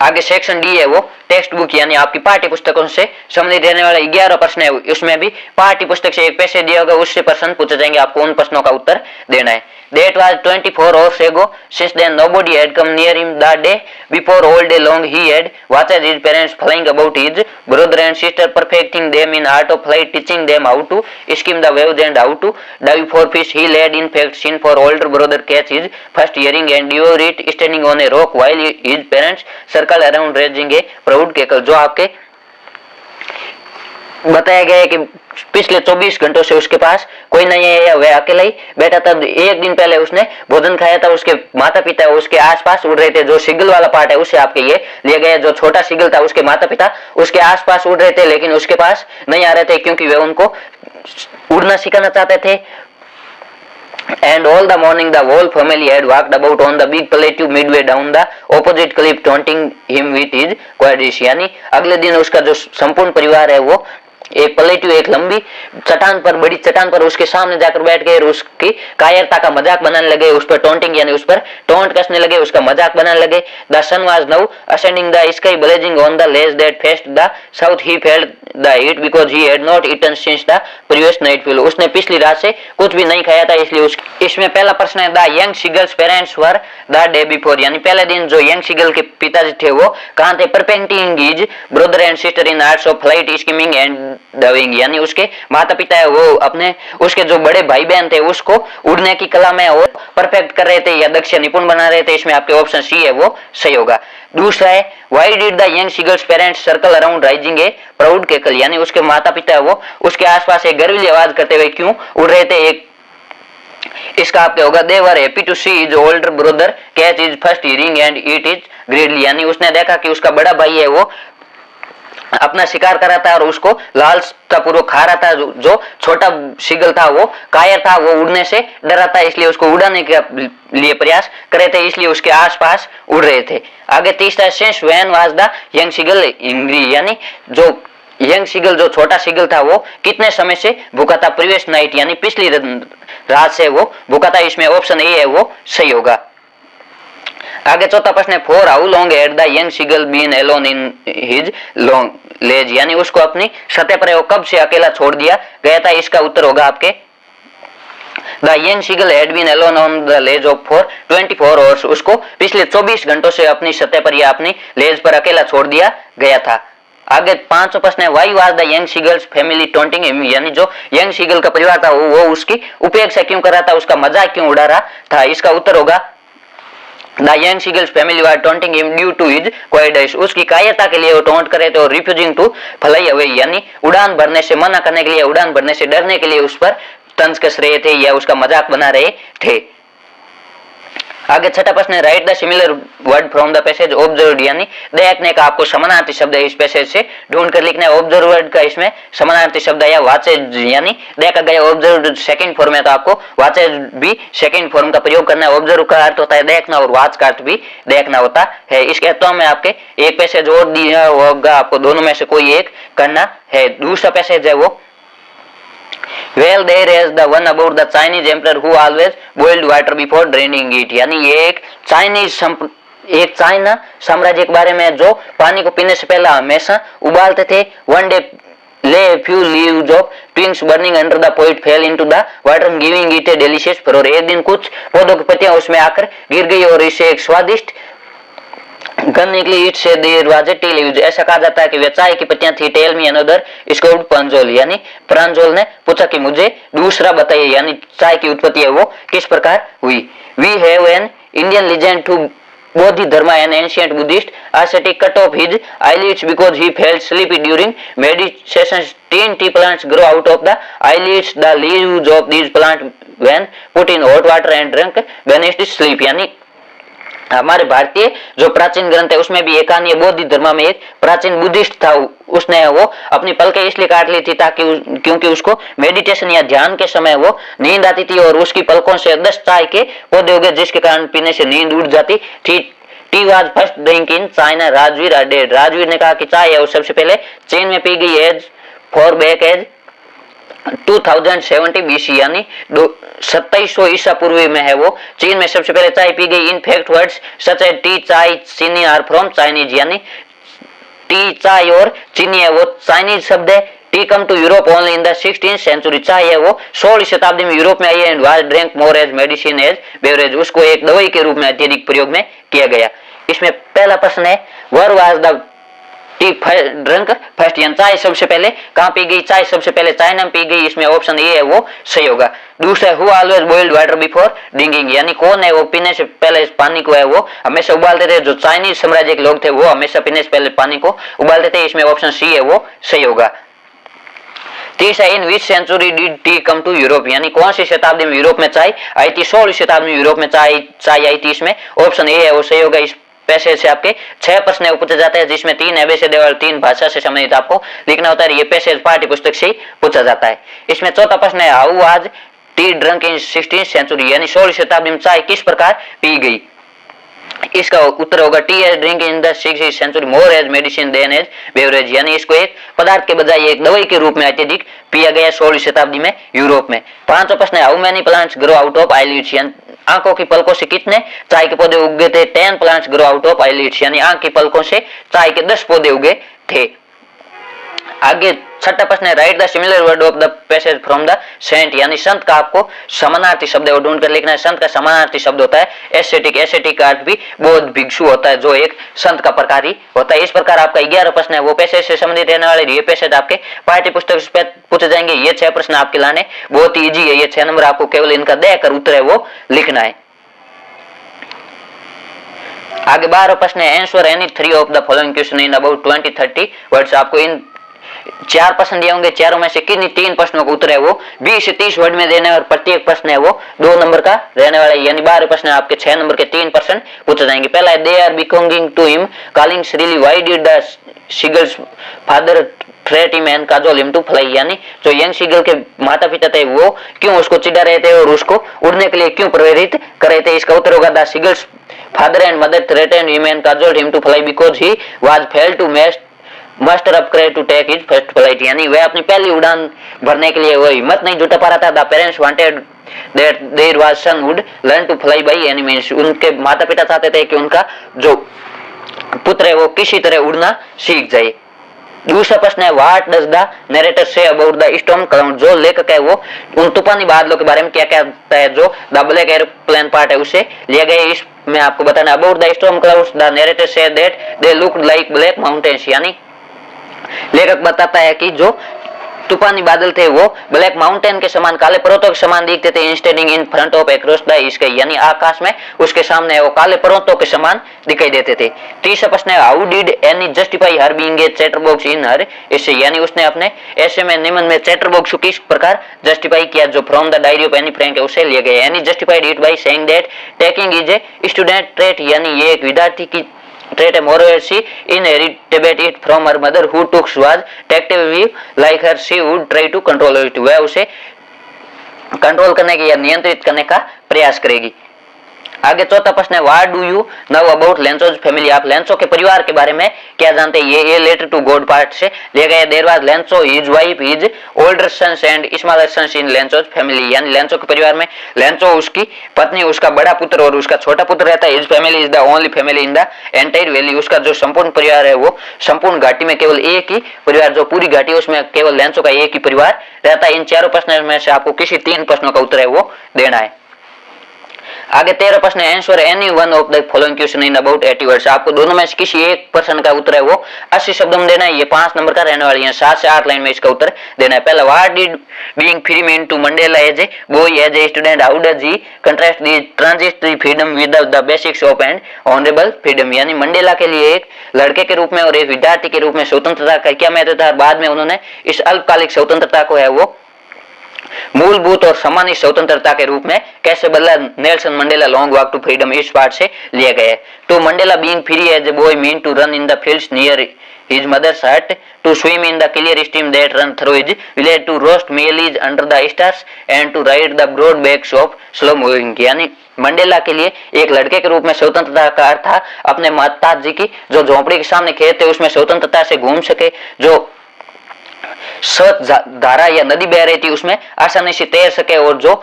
आगे सेक्शन डी है वो टेक्स्ट बुक यानी आपकी पाठ्य पुस्तकों से संबंधित रहने वाला 11 प्रश्न है, उसमें भी पाठ्य पुस्तक से एक पैसे दिया होगा, उससे प्रश्न पूछे जाएंगे, आपको उन प्रश्नों का उत्तर देना है। That was 24 hours ago. Since then, nobody had come near him the day before. All day long, he had watched his parents flying about his brother and sister, perfecting them in art of flight, teaching them how to skim the waves and how to dive for fish. He had, in fact, seen for older brother catch his first hearing and devour it, standing on a rock while his parents circled around, raising a proud cackle. जो आपके बताया गया है कि पिछले 24 घंटों से उसके पास कोई नहीं है, वह अकेला ही बैठा था। एक दिन पहले उसने भोजन खाया था, उसके माता पिता उसके आसपास उड़ रहे थे। जो सिगल वाला पार्ट है उससे आपके ये लिया गया, जो छोटा सिगल था उसके माता पिता उसके आसपास उड़ रहे थे लेकिन उसके पास नहीं आ रहे थे क्योंकि वे उनको उड़ना सिखाना चाहते थे। And all the morning the whole family had walked about on the big plateau midway down the opposite cliff, taunting him with his cowardice। यानी अगले दिन उसका जो संपूर्ण परिवार है वो एक प्लेट्यू एक लंबी चट्टान पर, बड़ी चट्टान पर उसके सामने जाकर बैठ गए और उसकी कायरता का मजाक बनाने लगे, उस पर टोंटिंग यानी उस पर टोंट कसने लगे, उसका मजाक बनाने लगे। The sun was now ascending the sky blazing on the ledge that faced the south. He felt the heat because he had not eaten since the previous night feel. उसने पिछली रात से कुछ भी नहीं खाया था इसलिए इसमें पहला प्रश्न है the young seagulls parents were the day before, यानी पहले दिन जो यंग सीगल के पिताजी थे वो कहाँ थे। Perfecting his brother and sister in arts of flight, skimming and diving, यानी उसके माता पिता है वो अपने उसके जो बड़े भाई बहन थे उसको उड़ने की कला में और परफेक्ट कर रहे थे या दक्ष निपुण बना रहे थे। इसमें आपके ऑप्शन सी है वो सही होगा। दूसरा है why did the young seagulls parents circle around rising A proud cackle, यानी उसके माता पिता है वो उसके आसपास एक गर्विली आवाज करते हुए क्यों उड़ रहे थे। एक इसका आपके होगा they were happy to see his older brother catch his first herring and eat is greedily, यानी उसने देखा कि उसका बड़ा भाई है वो अपना शिकार कर रहा था और उसको लालसा पूर्वक खा रहा था। जो छोटा सीगल था वो कायर था, वो उड़ने से डर रहा था इसलिए उसको उड़ाने के लिए प्रयास कर रहे थे, इसलिए उसके आसपास उड़ रहे थे। आगे तीसरा since when was the young seagull angry, यानी जो यंग सीगल जो छोटा सीगल था वो कितने समय से भूखा था। प्रीवियस नाइट यानी पिछली रात से वो भूखा था, इसमें ऑप्शन ए है वो सही होगा। आगे चौथा प्रश्न है for how long had the young seagull been alone in his long ledge, यानी उसको अपनी सतह पर कब से अकेला छोड़ दिया गया था। इसका उत्तर होगा आपके the young seagull had been alone on the ledge off for 24 hours, उसको पिछले 24 घंटों से अपनी सतह पर या अपनी लेज पर अकेला छोड़ दिया गया था। आगे पांचवा प्रश्न है why was the young seagull's family taunting him, यानी जो यंग सीगल का परिवार था वो उसकी उपेक्षा क्यों कर रहा था, उसका मजाक क्यों उड़ा रहा था। इसका उत्तर होगा the young seagull's family were taunting him due to his cowardice, उसकी कायरता के लिए वो टोंट कर रहे थे और रिफ्यूजिंग टू फ्लाई अवे, यानी उड़ान भरने से मना करने के लिए, उड़ान भरने से डरने के लिए उस पर तंज कस रहे थे या उसका मजाक बना रहे थे। आगे छठा प्रश्न है write the similar word from the passage observed, यानी देखने का आपको समानार्थी शब्द है इस पैसेज से ढूंढ कर लिखना है। ऑब्जर्व वर्ड का इसमें समानार्थी शब्द है या वाचेज, यानी देखा गया। ऑब्जर्व्ड सेकंड फॉर्म है तो आपको वाचेज भी सेकंड फॉर्म का प्रयोग करना है। ऑब्जर्व का अर्थ होता है देखना और वाच का अर्थ भी देखना होता है। इसके अर्थों में आपके एक पैसेज और दिया होगा, आपको दोनों में से कोई एक करना है। दूसरा पैसेज है वो well there is the one about the Chinese emperor who always boiled water before draining it, यानी ये एक चाइना साम्राज्य के बारे में जो पानी को पीने से पहले हमेशा उबालते थे। One day lay a few leaves of twigs burning under the pot fell into the water giving it a delicious flavor। एक दिन कुछ पौधों की पत्तियां उसमें आकर गिर गई और इसे एक स्वादिष्ट गंध निकली। ईट से देर वाजे टी लीव्स, ऐसा कहा जाता है कि वे चाय की पत्तियां थी। Tell me another scored Pranjol, यानी प्रांजोल ने पूछा कि मुझे दूसरा बताइए, यानी चाय की उत्पत्ति है वो किस प्रकार हुई। We have an Indian legend to Bodhidharma, an ancient Buddhist ascetic, cut off his eyelids because he felt sleepy during meditation. 10 tea plants grow out of the eyelids. The leaves of these plants, when put in hot water and drunk, vanished sleep। यानी हमारे भारतीय जो प्राचीन ग्रंथ है उसमें भी एक कहानी, बौद्ध धर्म में एक प्राचीन बुद्धिस्ट था, उसने वो अपनी पलकें इसलिए काट ली थी ताकि क्योंकि उसको मेडिटेशन या ध्यान के समय वो नींद आती थी और उसकी पलकों से 10 चाय के पौधे उगे जिसके कारण पीने से नींद उड़ जाती थी। Tea was first drink in China. Rajveer dead, Rajveer ने कहा कि चाय है वो सबसे पहले चीन में पी गई। As far back as 2070 BC, यानी 2700 ईसा पूर्व में है वो चीन में सबसे पहले चाय पी गई। In fact words such as tea, chai, chini are from Chinese, यानी टी, चाय और चीनी है वो चाइनीज शब्द है। Tea come to Europe only in the 16th century, चाय है वो 16वीं शताब्दी में यूरोप में आई है। And was drink more as medicine as beverage, उसको एक दवाई के रूप में अत्यधिक प्रयोग में किया गया। इसमें पहला प्रश्न है वर was the T drink first, यानी चाय सबसे पहले कहाँ पी गई, चाय सबसे पहले चाइना में पी गई। इसमें ऑप्शन ए है वो सही होगा। दूसरा who always boiled water before drinking, यानी कौन है वो पीने से पहले पानी को है वो हमेशा उबालते थे। जो चाइनीज साम्राज्य के लोग थे वो हमेशा पीने से पहले पानी को उबालते थे। इसमें ऑप्शन सी है वो सही होगा। तीसरा in which century did tea come to Europe, यानी कौन सी शताब्दी में यूरोप में चाय आई थी। 16वीं शताब्दी में यूरोप में चाय आई थी। इसमें ऑप्शन ए है वो सही होगा। इस पैसेज से आपके 6 प्रश्न पूछे जाते हैं जिसमें 3 एबेसिड और 3 भाषा से संबंधित आपको लिखना होता है। ये पैसेज पाठ्य पुस्तक से ही पूछा जाता है। इसमें चौथा प्रश्न है how was tea drunk in 16th century, यानी 16वीं शताब्दी में चाय किस प्रकार पी गई। इसका उत्तर होगा tea as drink in the 16th century more as medicine than as beverage, यानी इसको एक पदार्थ के बजाय एक दवाई के रूप में अत्यधिक पिया गया 16वीं शताब्दी में यूरोप में। पांचवा प्रश्न है how many plants grow out of eyelids, आंखों की पलकों से कितने चाय के पौधे उगे थे। 10 plants grow out of eyelids, यानी आंख की पलकों से चाय के 10 पौधे उगे थे। आगे छठा प्रश्न है write the similar word of the passage from the saint, यानी संत का आपको समानार्थी शब्द है वो ढूंढ कर लिखना है। संत का समानार्थी शब्द होता है एसेटिक, एसेटिक का अर्थ भी बौद्ध भिक्षु होता है जो एक संत का प्रकार ही होता है। इस प्रकार आपका 11 प्रश्न है वो पैसेज से संबंधित रहने वाले। ये पैसेज आपके पाठ्य पुस्तक से पूछे जाएंगे। ये 6 प्रश्न आपके लाने बहुत ही इजी है। ये 6 नंबर आपको केवल इनका देकर उत्तर है वो लिखना है। आगे 12 प्रश्न है answer any 3 of the following question in about 20-30 words. आपको इन 4 प्रश्न दिए होंगे, चारों में से किन्हीं 3 प्रश्नों का उत्तर है वो 20 से 30 वर्ड में देने और प्रत्येक प्रश्न है वो 2 नंबर का रहने वाला है। यानी 12 प्रश्न आपके 6 नंबर के 3 प्रश्न पूछे जाएंगे। पहला है they are beckoning to him calling shrilly why did the seagull's father threat him and cajole him to fly, यानी जो यंग सीगल के माता पिता थे वो क्यों उसको चिढ़ा रहे थे और उसको उड़ने के लिए क्यों प्रेरित कर रहे थे। इसका उत्तर होगा the seagull's father and mother threatened him and cajoled him to fly because he was fail to master upgrade to take his first flight, यानी वह अपनी पहली उड़ान भरने के लिए वो हिम्मत नहीं जुटा पा रहा था। The parents wanted that their was son would learn to fly by any means, उनके माता पिता चाहते थे कि उनका जो पुत्र है वो किसी तरह उड़ना सीख जाए। दूसरा प्रश्न है what does the narrator say about the storm cloud, जो लेखक है वो उन तूफानी बादलों के बारे में क्या कहता है। जो द ब्लैक एयरप्लेन पार्ट है उसे लिया गया। इसमें आपको बताना about the storm clouds the narrator say that they looked like black mountains, यानी लेखक बताता है कि जो तूफानी बादल थे वो ब्लैक माउंटेन के समान काले पर्वतों के समान दिखते थे। Standing in front of across the sky, यानी आकाश में उसके सामने वो काले पर्वतों के समान दिखाई देते थे। तीसरा प्रश्न है how did Annie justify her being a chatterbox in her essay, यानी उसने अपने ऐसे में निबंध में चैटरबॉक्स को किस प्रकार जस्टिफाई किया। जो from the diary of Anne Frank है उसे लिया गया। Any justified it by saying that taking is a student trait, यानी ये एक विद्यार्थी की trait moreover she inherited it from her mother who took was tactfully like her she would try to control it, वह उसे control करने की या नियंत्रित करने का प्रयास करेगी। आगे चौथा प्रश्न है what do you know about Lencho's family, आप लेंसो के परिवार के बारे में क्या जानते हैं। ये लेटर टू गॉड पार्ट से लिया गया। There was Lencho his wife his older sons and smaller sons in Lencho's family, यानी लेंसो के परिवार में लेंसो उसकी पत्नी, उसका बड़ा पुत्र और उसका छोटा पुत्र रहता है। His family is the only family in the entire valley, उसका जो संपूर्ण परिवार है वो संपूर्ण घाटी में केवल एक ही परिवार, जो पूरी घाटी है उसमें केवल लेंसो का एक ही परिवार रहता है। इन चारों प्रश्नों में से आपको किसी 3 प्रश्नों का उत्तर है वो देना है। आगे 13 प्रश्न है answer any one of the following question in about 80 words, आपको दोनों में से किसी एक प्रश्न का उत्तर है वो 80 शब्दों में देना है। ये 5 नंबर का रहने वाली है, 7 से 8 लाइन में इसका उत्तर देना है। पहला what did being free mean to Mandela as a boy as a student, how does he contrast the transitory freedom with the basics of and honourable freedom, यानी मंडेला के लिए एक लड़के के रूप में और एक विद्यार्थी के रूप में स्वतंत्रता का क्या महत्व था। बाद में उन्होंने इस अल्पकालिक स्वतंत्रता को है वो मूलभूत और सामान्य स्वतंत्रता के रूप में कैसे बदला। Nelson Mandela long walk to freedom इस पार्ट से लिए गए। तो Mandela being free as a boy mean to run in the fields near his mother's hut, to swim in the clear stream that run through his village, to roast maize under the stars and to ride the broad backs of slow moving, यानी Mandela के लिए एक लड़के के रूप में स्वतंत्रता का अर्थ था अपने माता जी की जो झोंपड़ी के सामने खेत थे उसमें स्वतंत्रता से घूम सके, जो स्वच्छ धारा या नदी बह रही थी उसमें आसानी से तैर सके और जो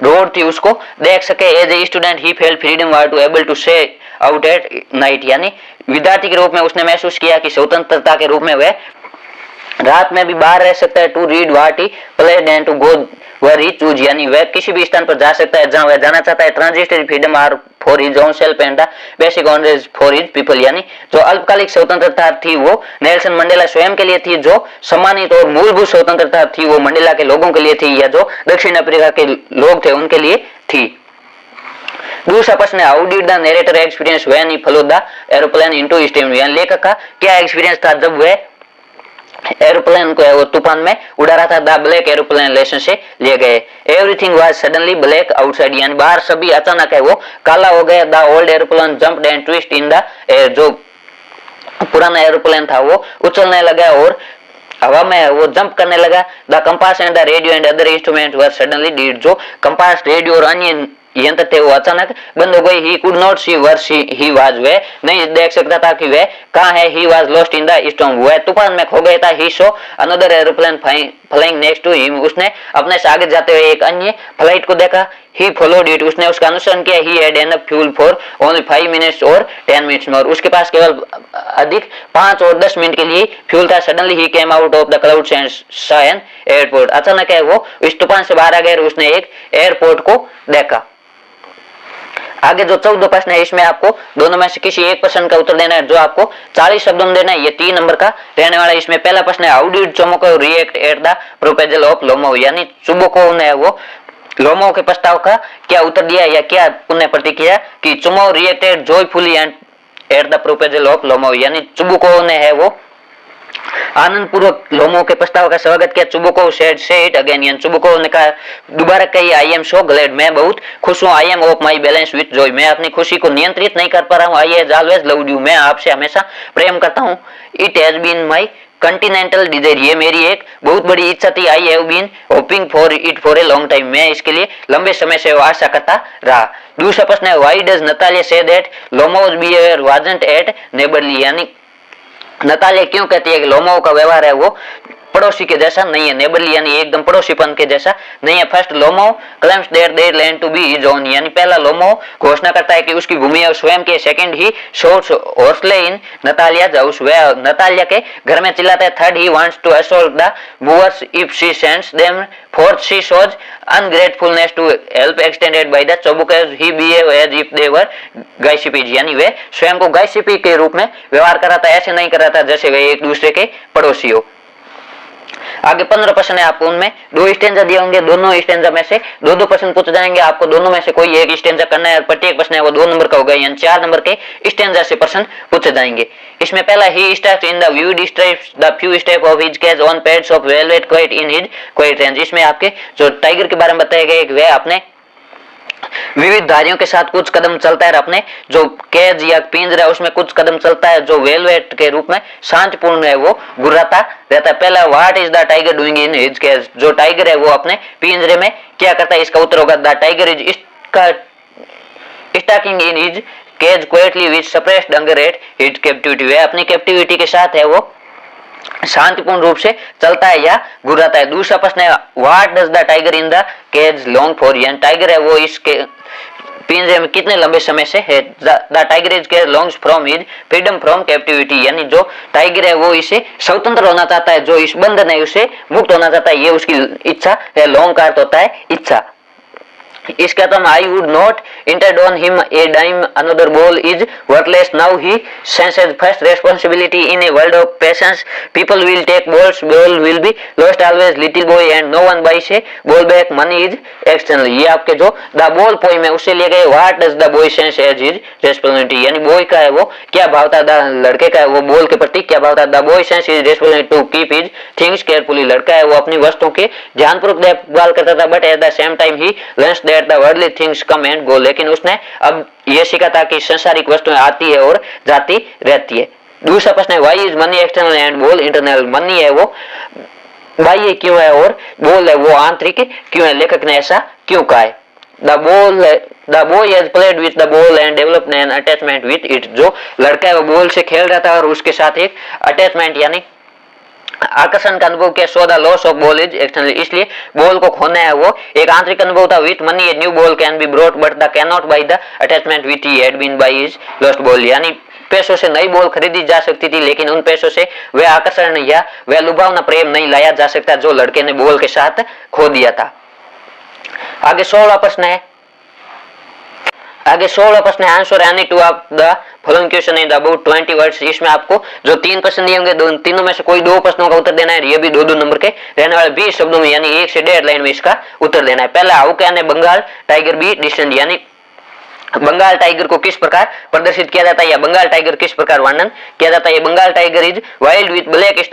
रोड थी उसको देख सके। As a student he felt freedom were to able to stay out at night, यानी विद्यार्थी के रूप में उसने महसूस किया कि स्वतंत्रता के रूप में वह रात में भी बाहर रह सकता है। To read what he played and to go where he choose, यानी वह किसी भी स्थान पर जा सकता है जहां वह जाना चाहता है। Transitory freedom are for his own self and the basic honour for his people, यानी जो अल्पकालिक स्वतंत्रता थी वो नेल्सन मंडेला स्वयं के लिए थी, जो सम्मानित और मूलभूत स्वतंत्रता थी वो मंडेला के लोगों के लिए थी, या जो दक्षिण अफ्रीका के लोग थे उनके लिए थी। दूसरा प्रश्न है how did the narrator experience when he followed the aeroplane into steam, यानी लेखक का क्या एक्सपीरियंस था जब वह एरोप्लेन को है वो तूफान में उड़ा रहा था। द ब्लैक एरोप्लेन लेसन से लिए गए। Everything was suddenly black outside, यानी बाहर सभी अचानक है वो काला हो गया। The old aeroplane jumped and twist in the air, जो पुराना एरोप्लेन था वो उछलने लगा और हवा में वो जंप करने लगा। The compass and the radio and other instrument were suddenly dead, जो कंपास रेडियो और अन्य यंत्र थे वो अचानक बंद हो गई। He could not see where he was, वह नहीं देख सकता था कि वह कहाँ है। He was lost in the storm, वह तूफान में खो गया था। He saw another aeroplane flying next to him, उसने अपने से आगे जाते हुए एक अन्य फ्लाइट को देखा। ही फॉलोड इट, उसने उसका अनुसरण किया। He had enough fuel for only 5 minutes और 10 मिनट्स में, और उसके पास केवल अधिक 5 और 10 मिनट के लिए फ्यूल था। Suddenly he came out of the clouds and saw an airport, अचानक है वो इस तूफान से बाहर आ गया और उसने एक एयरपोर्ट को देखा। आगे जो 14 प्रश्न है इसमें आपको दोनों में से किसी एक प्रश्न का उत्तर देना है, जो आपको 40 शब्दों में देना है। ये 3 नंबर का रहने वाला है। इसमें पहला प्रश्न है how did Chubukov react at the proposal of Lomov, यानी चुबोको ने वो लोमो के प्रस्ताव का क्या उत्तर दिया या क्या उन्होंने प्रतिक्रिया कि चुमो reacted joyfully at the proposal of Lomov, यानी चुबोको ने है वो आनंद पूर्वक लोमो के प्रस्ताव का स्वागत किया। चुबोको सेड से इट अगेन, यानी चुबोको ने कहा दोबारा कही आई एम सो ग्लैड, मैं बहुत खुश हूँ। I am of my balance with Joy, मैं अपनी खुशी को नियंत्रित नहीं कर पा रहा हूँ। I has always loved you, मैं आपसे हमेशा प्रेम करता हूँ। It has been my continental desire, ये मेरी एक बहुत बड़ी इच्छा थी। I have been hoping for it for a long time, मैं इसके लिए लंबे समय से आशा करता रहा। दूसरा प्रश्न है why does Natalia say that Lomov's behaviour wasn't at neighbourly, यानी नतालिया क्यों कहती है कि लोमो का व्यवहार है वो पड़ोसी के जैसा नहीं है। नेबरली यानी एकदम पड़ोसीपन के जैसा नहीं है। First Lomov claims their their land to be his own, यानी पहला लोमो घोषणा करता है कि उसकी भूमि है स्वयं की। Second he shouts hoarsely in Natalia's house, वह नतालिया के घर में चिल्लाता है। Third he wants to assault the boors if she sends them. Fourth she shows ungratefulness to help extended by the Chubukovs, he behave as if they were gypsies, यानी वे स्वयं को गायसिपी के रूप में व्यवहार कर रहा था, ऐसे नहीं कर रहा था जैसे वे एक दूसरे के पड़ोसी हो। आगे 15 प्रश्न है, आपको उनमें 2 स्टेंजा दिए होंगे, दोनों स्टेंजा में से 2-2 प्रश्न पूछे जाएंगे। आपको दोनों में से कोई एक स्टेंजा करना है। प्रत्येक प्रश्न है वो 2 नंबर का होगा, यानी 4 नंबर के स्टेंजा से प्रश्न पूछे जाएंगे। इसमें पहला he starts in the view describes the few step of his cage on pads of velvet quiet in his quiet range. इसमें आपके जो टाइगर के बारे में बताया गया है वह अपने विविध धारियों के साथ कुछ कदम चलता है, अपने जो केज या पिंजरा है उसमें कुछ कदम चलता है, जो वेलवेट के रूप में शांतिपूर्ण है वो घुर्राता रहता है। पहला what is the tiger doing in his cage, जो टाइगर है वो अपने पिंजरे में क्या करता है, इसका उत्तर होगा द टाइगर इज, इसका stalking in his cage quietly which suppressed hunger at his captivity, वह अपनी कैप्टिविटी के साथ है वो शांतिपूर्ण रूप से चलता है या घुराता है। दूसरा प्रश्न है what does the tiger in the cage long for, यानी टाइगर है वो इसके पिंजरे में कितने लंबे समय से है। द टाइगर इज के longs from his freedom from captivity, यानी जो टाइगर है वो इसे स्वतंत्र होना चाहता है, जो इस बंधन है उसे मुक्त होना चाहता है, ये उसकी इच्छा है। लॉन्ग का अर्थ होता है इच्छा। इसका तो I would not intrude on him a dime another ball is worthless now he senses first responsibility in a world of possessions people will take balls ball will be lost always little boy and no one buys a ball back money is external, ये आपके जो the ball poem है उससे लिए गए। What does the boy sense as his responsibility, यानी boy का है वो क्या भाव था, लड़के का है वो बॉल के प्रति क्या भाव था। The boy sense his responsibility to keep his things carefully, लड़का है वो अपनी वस्तुओं के ध्यानपूर्वक देखभाल करता था, but at the same time he learns that the worldly things come and go, लेकिन उसने अब यह सीखा था कि संसारिक वस्तुएं आती है और जाती रहती है। दूसरा प्रश्न है why is money external and ball internal, money है वो बाह्य क्यों है और बॉल है वो आंतरिक क्यों है, लेखक ने ऐसा क्यों कहा है। The boy has played with the ball and developed N attachment with it, जो लड़का है वो बॉल से खेल रहा था और उसके साथ एक अटैचमेंट यानी आकर्षण का अनुभव किया। So the loss of ball is external, इसलिए बॉल को खोना है वो एक आंतरिक अनुभव था। With money a new ball can be brought but the can not buy the attachment with he had been by his lost ball, यानी पैसों से नई बॉल खरीदी जा सकती थी लेकिन उन पैसों से वह आकर्षण या वह लुभावना प्रेम नहीं लाया जा सकता जो लड़के ने बॉल के साथ खो दिया था। आगे 16वां प्रश्न है answer any two of the following question in about 20 words, इसमें आपको जो 3 प्रश्न दिए होंगे तीनों में से कोई 2 प्रश्नों का उत्तर देना है। ये भी 2-2 नंबर के रहने वाले 20 शब्दों में यानी 1 से 1.5 लाइन में इसका उत्तर देना है। पहला how can a Bengal tiger be distant, यानी बंगाल टाइगर को किस प्रकार प्रदर्शित किया जाता है या बंगाल टाइगर किस प्रकार वर्णन किया जाता है। ये Bengal tiger is wild with black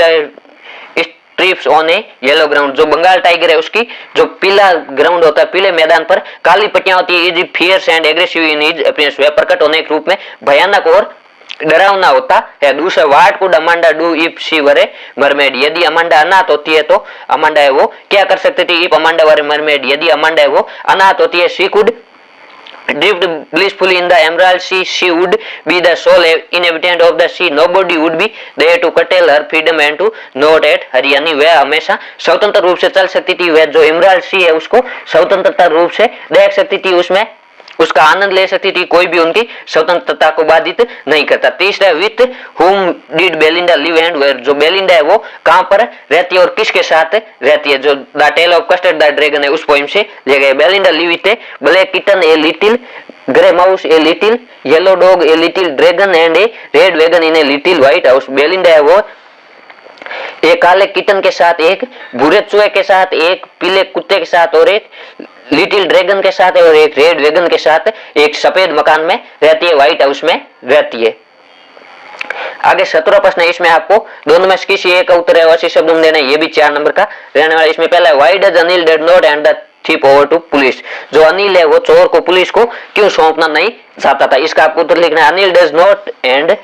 stripes on a yellow ground, जो बंगाल टाइगर है उसकी जो पीला ग्राउंड होता है, पीले मैदान पर काली पट्टियां होती है। Is fierce and aggressive in his appearance, वह प्रकट होने के रूप में भयानक और डरावना होता है। दूसरा what could Amanda do if she were A mermaid, यदि अमांडा अनाथ होती है तो अमांडा है वो क्या कर सकती थी। If Amanda were A mermaid, यदि अमांडा है वो अनाथ होती है, she could drift blissfully in the emerald sea, she would be the sole inhabitant of the sea, nobody would be there to curtail her freedom and to note at her, यानी वह हमेशा स्वतंत्र रूप से चल सकती थी, वह जो इमराल्ड सी है उसको स्वतंत्रता रूप से देख सकती थी, उसमें उसका आनंद ले सकती थी, कोई भी उनकी स्वतंत्रता को बाधित नहीं करता। तीसरा with whom did Belinda live and where, जो बेलिंडा है वो कहां पर रहती है और किसके साथ रहती है, जो the tale of Custard the dragon है उस पोइम से ले गए। Belinda live with a black kitten a little grey mouse a little yellow dog a little dragon and a red wagon in a little white house, Belinda है वो एक काले kitten के साथ, एक भूरे चूहे के साथ, एक पीले कुत्ते के साथ और एक लिटिल ड्रैगन के साथ और एक रेड वैगन के साथ एक सफेद मकान में रहती है, व्हाइट हाउस में रहती है। आगे 17वां प्रश्न है, इसमें आपको दोनों में से किसी एक का उत्तर है 80 शब्दों में देना है, ये भी 4 नंबर का रहने वाला। इसमें पहला है why does Anil did not hand the thief over to police, जो अनिल है वो चोर को पुलिस को क्यों सौंपना नहीं चाहता था। इसका आपको उत्तर लिखना है Anil does not hand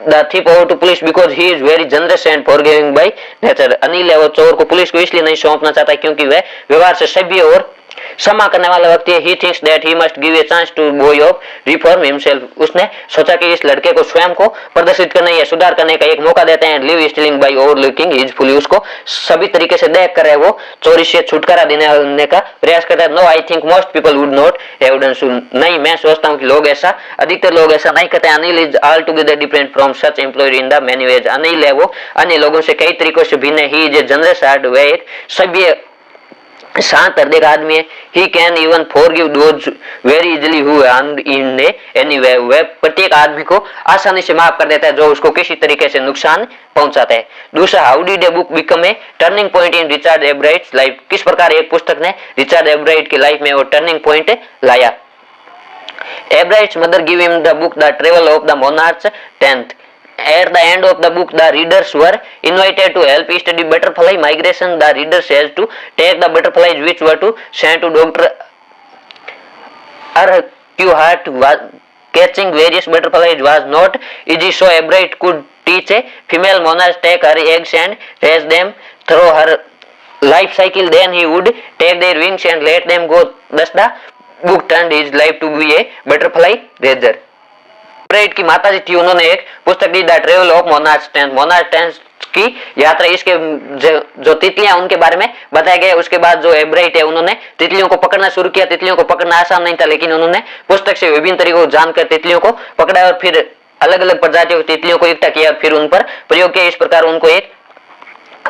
the thief over to police because he is very generous and forgiving by nature, Anil है वो चोर को पुलिस को इसलिए नहीं सौंपना चाहता क्योंकि वह व्यवहार से सभ्य और क्षमा करने वाला व्यक्ति है। He thinks that he must give a chance to boy of reform himself, उसने सोचा कि इस लड़के को स्वयं को प्रदर्शित करने या सुधार करने का एक मौका देते हैं। Live stealing by overlooking his fully, उसको सभी तरीके से देख कर है वो चोरी से छुटकारा देने का प्रयास करता है। No I think most people would not have done so, नहीं मैं सोचता हूं कि लोग ऐसा अधिकतर लोग ऐसा नहीं करते। Anil is all together different from such employed in the many ways, Anil है वो अन्य लोगों से कई तरीकों से भिन्न है। ही इज ए जनरस हार्ट, वह एक सभ्य शांत हृदय का आदमी है। He can even forgive those very easily who harmed in any way, वह प्रत्येक आदमी को आसानी से माफ कर देता है जो उसको किसी तरीके से नुकसान पहुंचाता है। दूसरा how did a book become a turning point in Richard Ebright's life, किस प्रकार एक पुस्तक ने रिचर्ड एब्राइट की लाइफ में वो टर्निंग पॉइंट लाया। Ebright's mother give him the book the travel of the monarch 10th, at the end of the book the readers were invited to help study butterfly migration. The readers has to take the butterflies which were to sent to Dr. Urquhart. Catching various butterflies was not easy, so Ebright could teach a female monarch take her eggs and raise them through her life cycle, then he would take their wings and let them go. Thus the book turned his life to be a butterfly raiser. Bright की माताजी थी, उन्होंने एक पुस्तक दी the travel of monarch tens की यात्रा, इसके जो तितलियां उनके बारे में बताया गया। उसके बाद जो एब्राइट है उन्होंने तितलियों को पकड़ना शुरू किया। तितलियों को पकड़ना आसान नहीं था, लेकिन उन्होंने पुस्तक से विभिन्न तरीकों को जानकर तितलियों को पकड़ा और फिर अलग अलग प्रजातियों की तितलियों को इकट्ठा किया, फिर उन पर प्रयोग किया। इस प्रकार उनको एक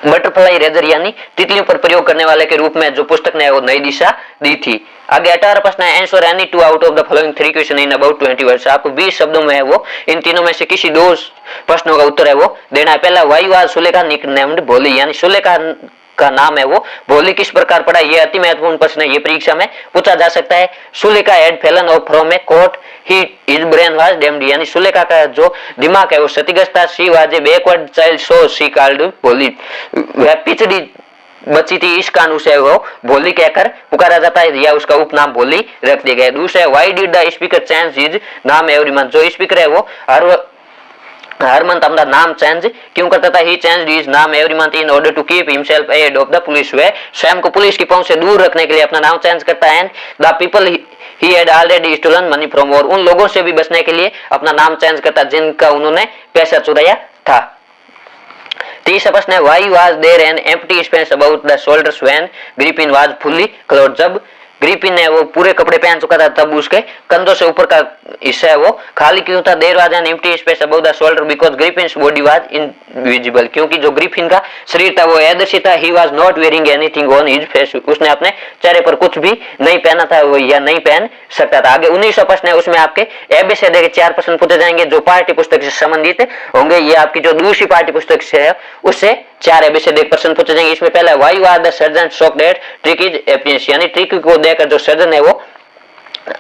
बटरफ्लाई रेजर यानी तितलियों पर प्रयोग करने वाले के रूप में जो पुस्तक ने वो नई दिशा दी थी। आगे 18 प्रश्न है, answer any two out of the following 3 question in about 20 words. आपको 20 शब्दों में है वो इन तीनों में से किसी 2 प्रश्नों का उत्तर है वो देना है। पहला, व्हाई वाज सुलेखा निकनेम्ड भोली, यानी सुलेखा का नाम है वो भोली किस प्रकार पड़ा। ये अति महत्वपूर्ण प्रश्न है, ये परीक्षा में पूछा जा सकता है। Sulekha had fallen off from a cot, his brain was damaged, यानी सुलेखा का जो दिमाग है वो क्षतिग्रस्त था। She was a backward child so she called Bholi, वह पिछड़ी बची थी, इस कानून से वो भोली कहकर पुकारा जाता है या उसका उपनाम भोली रख दिया गया। दूसरा, why did the speaker change his नाम एवरी मंथ, जो स्पीकर है वो हर मंथ अपना नाम चेंज क्यों करता था। ही चेंज्ड हिज नाम every month in order to keep himself ahead of the police, वह स्वयं को पुलिस की पहुंच से दूर रखने के लिए अपना नाम चेंज करता है। The people he had already stolen money from, और उन लोगों से भी बचने के लिए अपना नाम चेंज करता जिनका उन्होंने पैसा चुराया था। तीसरा प्रश्न है, why was there an empty space about the shoulders when Griffin was fully clothed, जब ग्रिफिन ने वो पूरे कपड़े पहन चुका था तब उसके कंधों से ऊपर का हिस्सा है वो खाली क्यों था। There was an empty space about the shoulder because Griffin's body was invisible, क्योंकि जो ग्रिफिन का शरीर था वो अदृश्य था। He was not wearing anything on his face, उसने अपने चेहरे पर कुछ भी नहीं पहना था वो या नहीं पहन सकता था। आगे 19वां प्रश्न है, उसमें आपके एबीसीडी के 4 प्रश्न पूछे जाएंगे जो पाठ्य पुस्तक से संबंधित होंगे। ये आपकी जो दूसरी पाठ्य पुस्तक से है उससे 4 एबीसीडी प्रश्न पूछे जाएंगे। इसमें पहला, why was the surgeon shocked at Tricki's appearance, यानी ट्रिकी को देखकर जो सर्जन है वो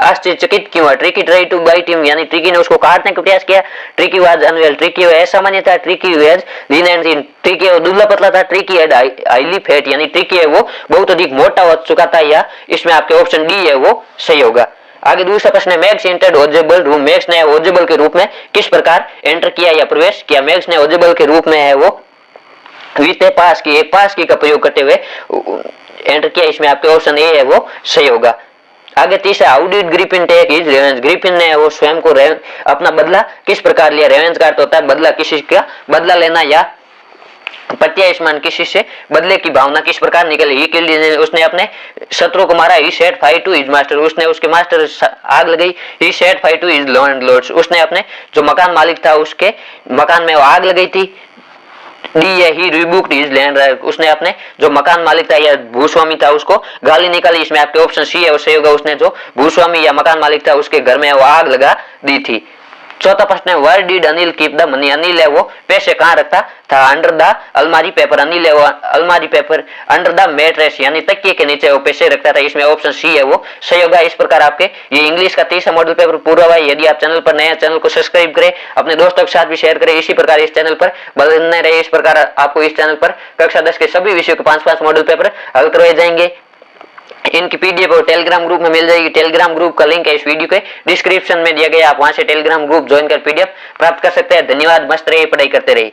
आश्चर्यचकित क्यों है। Tricki try to bite him, यानी ट्रिकी ने उसको काटने का प्रयास किया। ट्रिकी वाज अनवेल, ट्रिकी असामान्य था। Tricky was lean and thin, tricky वो दुबला पतला था। ट्रिकी हैड हाईली फैट, यानी ट्रिकी है वो बहुत अधिक मोटा हो चुका था, या इसमें आपके ऑप्शन डी है वो सही होगा। आगे दूसरा प्रश्न है, मैक्स एंटर्ड ओजेबल रूम, मैक्स ने ओजेबल के रूप में किस प्रकार एंटर किया या प्रवेश किया। मैक्स ने ओजेबल के रूप में है वो विथ पास की, एक पास की का प्रयोग करते हुए एंटर किया, इसमें आपके ऑप्शन ए है वो सही होगा। आगे तीसरा, how did Griffin take his revenge, Griffin ने वो स्वयं को अपना बदला किस प्रकार लिया। रिवेंज का अर्थ होता है बदला, किसी का बदला लेना या प्रत्यायस्मान, किसी से बदले की भावना किस प्रकार निकली। ही किल्ड, उसने अपने शत्रु को मारा। He set fire to his master, उसने उसके मास्टर आग लगाई। He set fire to his landlord's, उसने अपने जो मकान मालिक था उसके मकान में वो आग लगाई थी। डी है, ही रिबुक्ड हिज लैंड, उसने अपने जो मकान मालिक था या भूस्वामी था उसको गाली निकाली, इसमें आपके ऑप्शन सी है वो सही होगा। उसने जो भूस्वामी या मकान मालिक था उसके घर में वो आग लगा दी थी। चौथा प्रश्न है, where did Anil keep the money, Anil है वो पैसे कहाँ रखता था। Under the almirah paper, Anil है वो अलमारी पेपर अंडर द मैट्रेस, यानी तकिए के नीचे वो पैसे रखता था, इसमें ऑप्शन सी है वो सही होगा। इस प्रकार आपके ये इंग्लिश का 30वां मॉडल पेपर पूरा हुआ है। यदि आप चैनल पर नए हैं, चैनल को सब्सक्राइब करें, अपने दोस्तों के साथ भी शेयर करें। इसी प्रकार इस चैनल पर बने रहे। इस प्रकार आपको इस चैनल पर कक्षा 10 के सभी विषयों के 5-5 मॉडल पेपर हल करवाए जाएंगे। इनकी पीडीएफ और टेलीग्राम ग्रुप में मिल जाएगी। टेलीग्राम ग्रुप का लिंक है इस वीडियो के डिस्क्रिप्शन में दिया गया, आप वहां से टेलीग्राम ग्रुप ज्वाइन कर पीडीएफ प्राप्त कर सकते हैं। धन्यवाद, मस्त रहिए, पढ़ाई करते रहिए।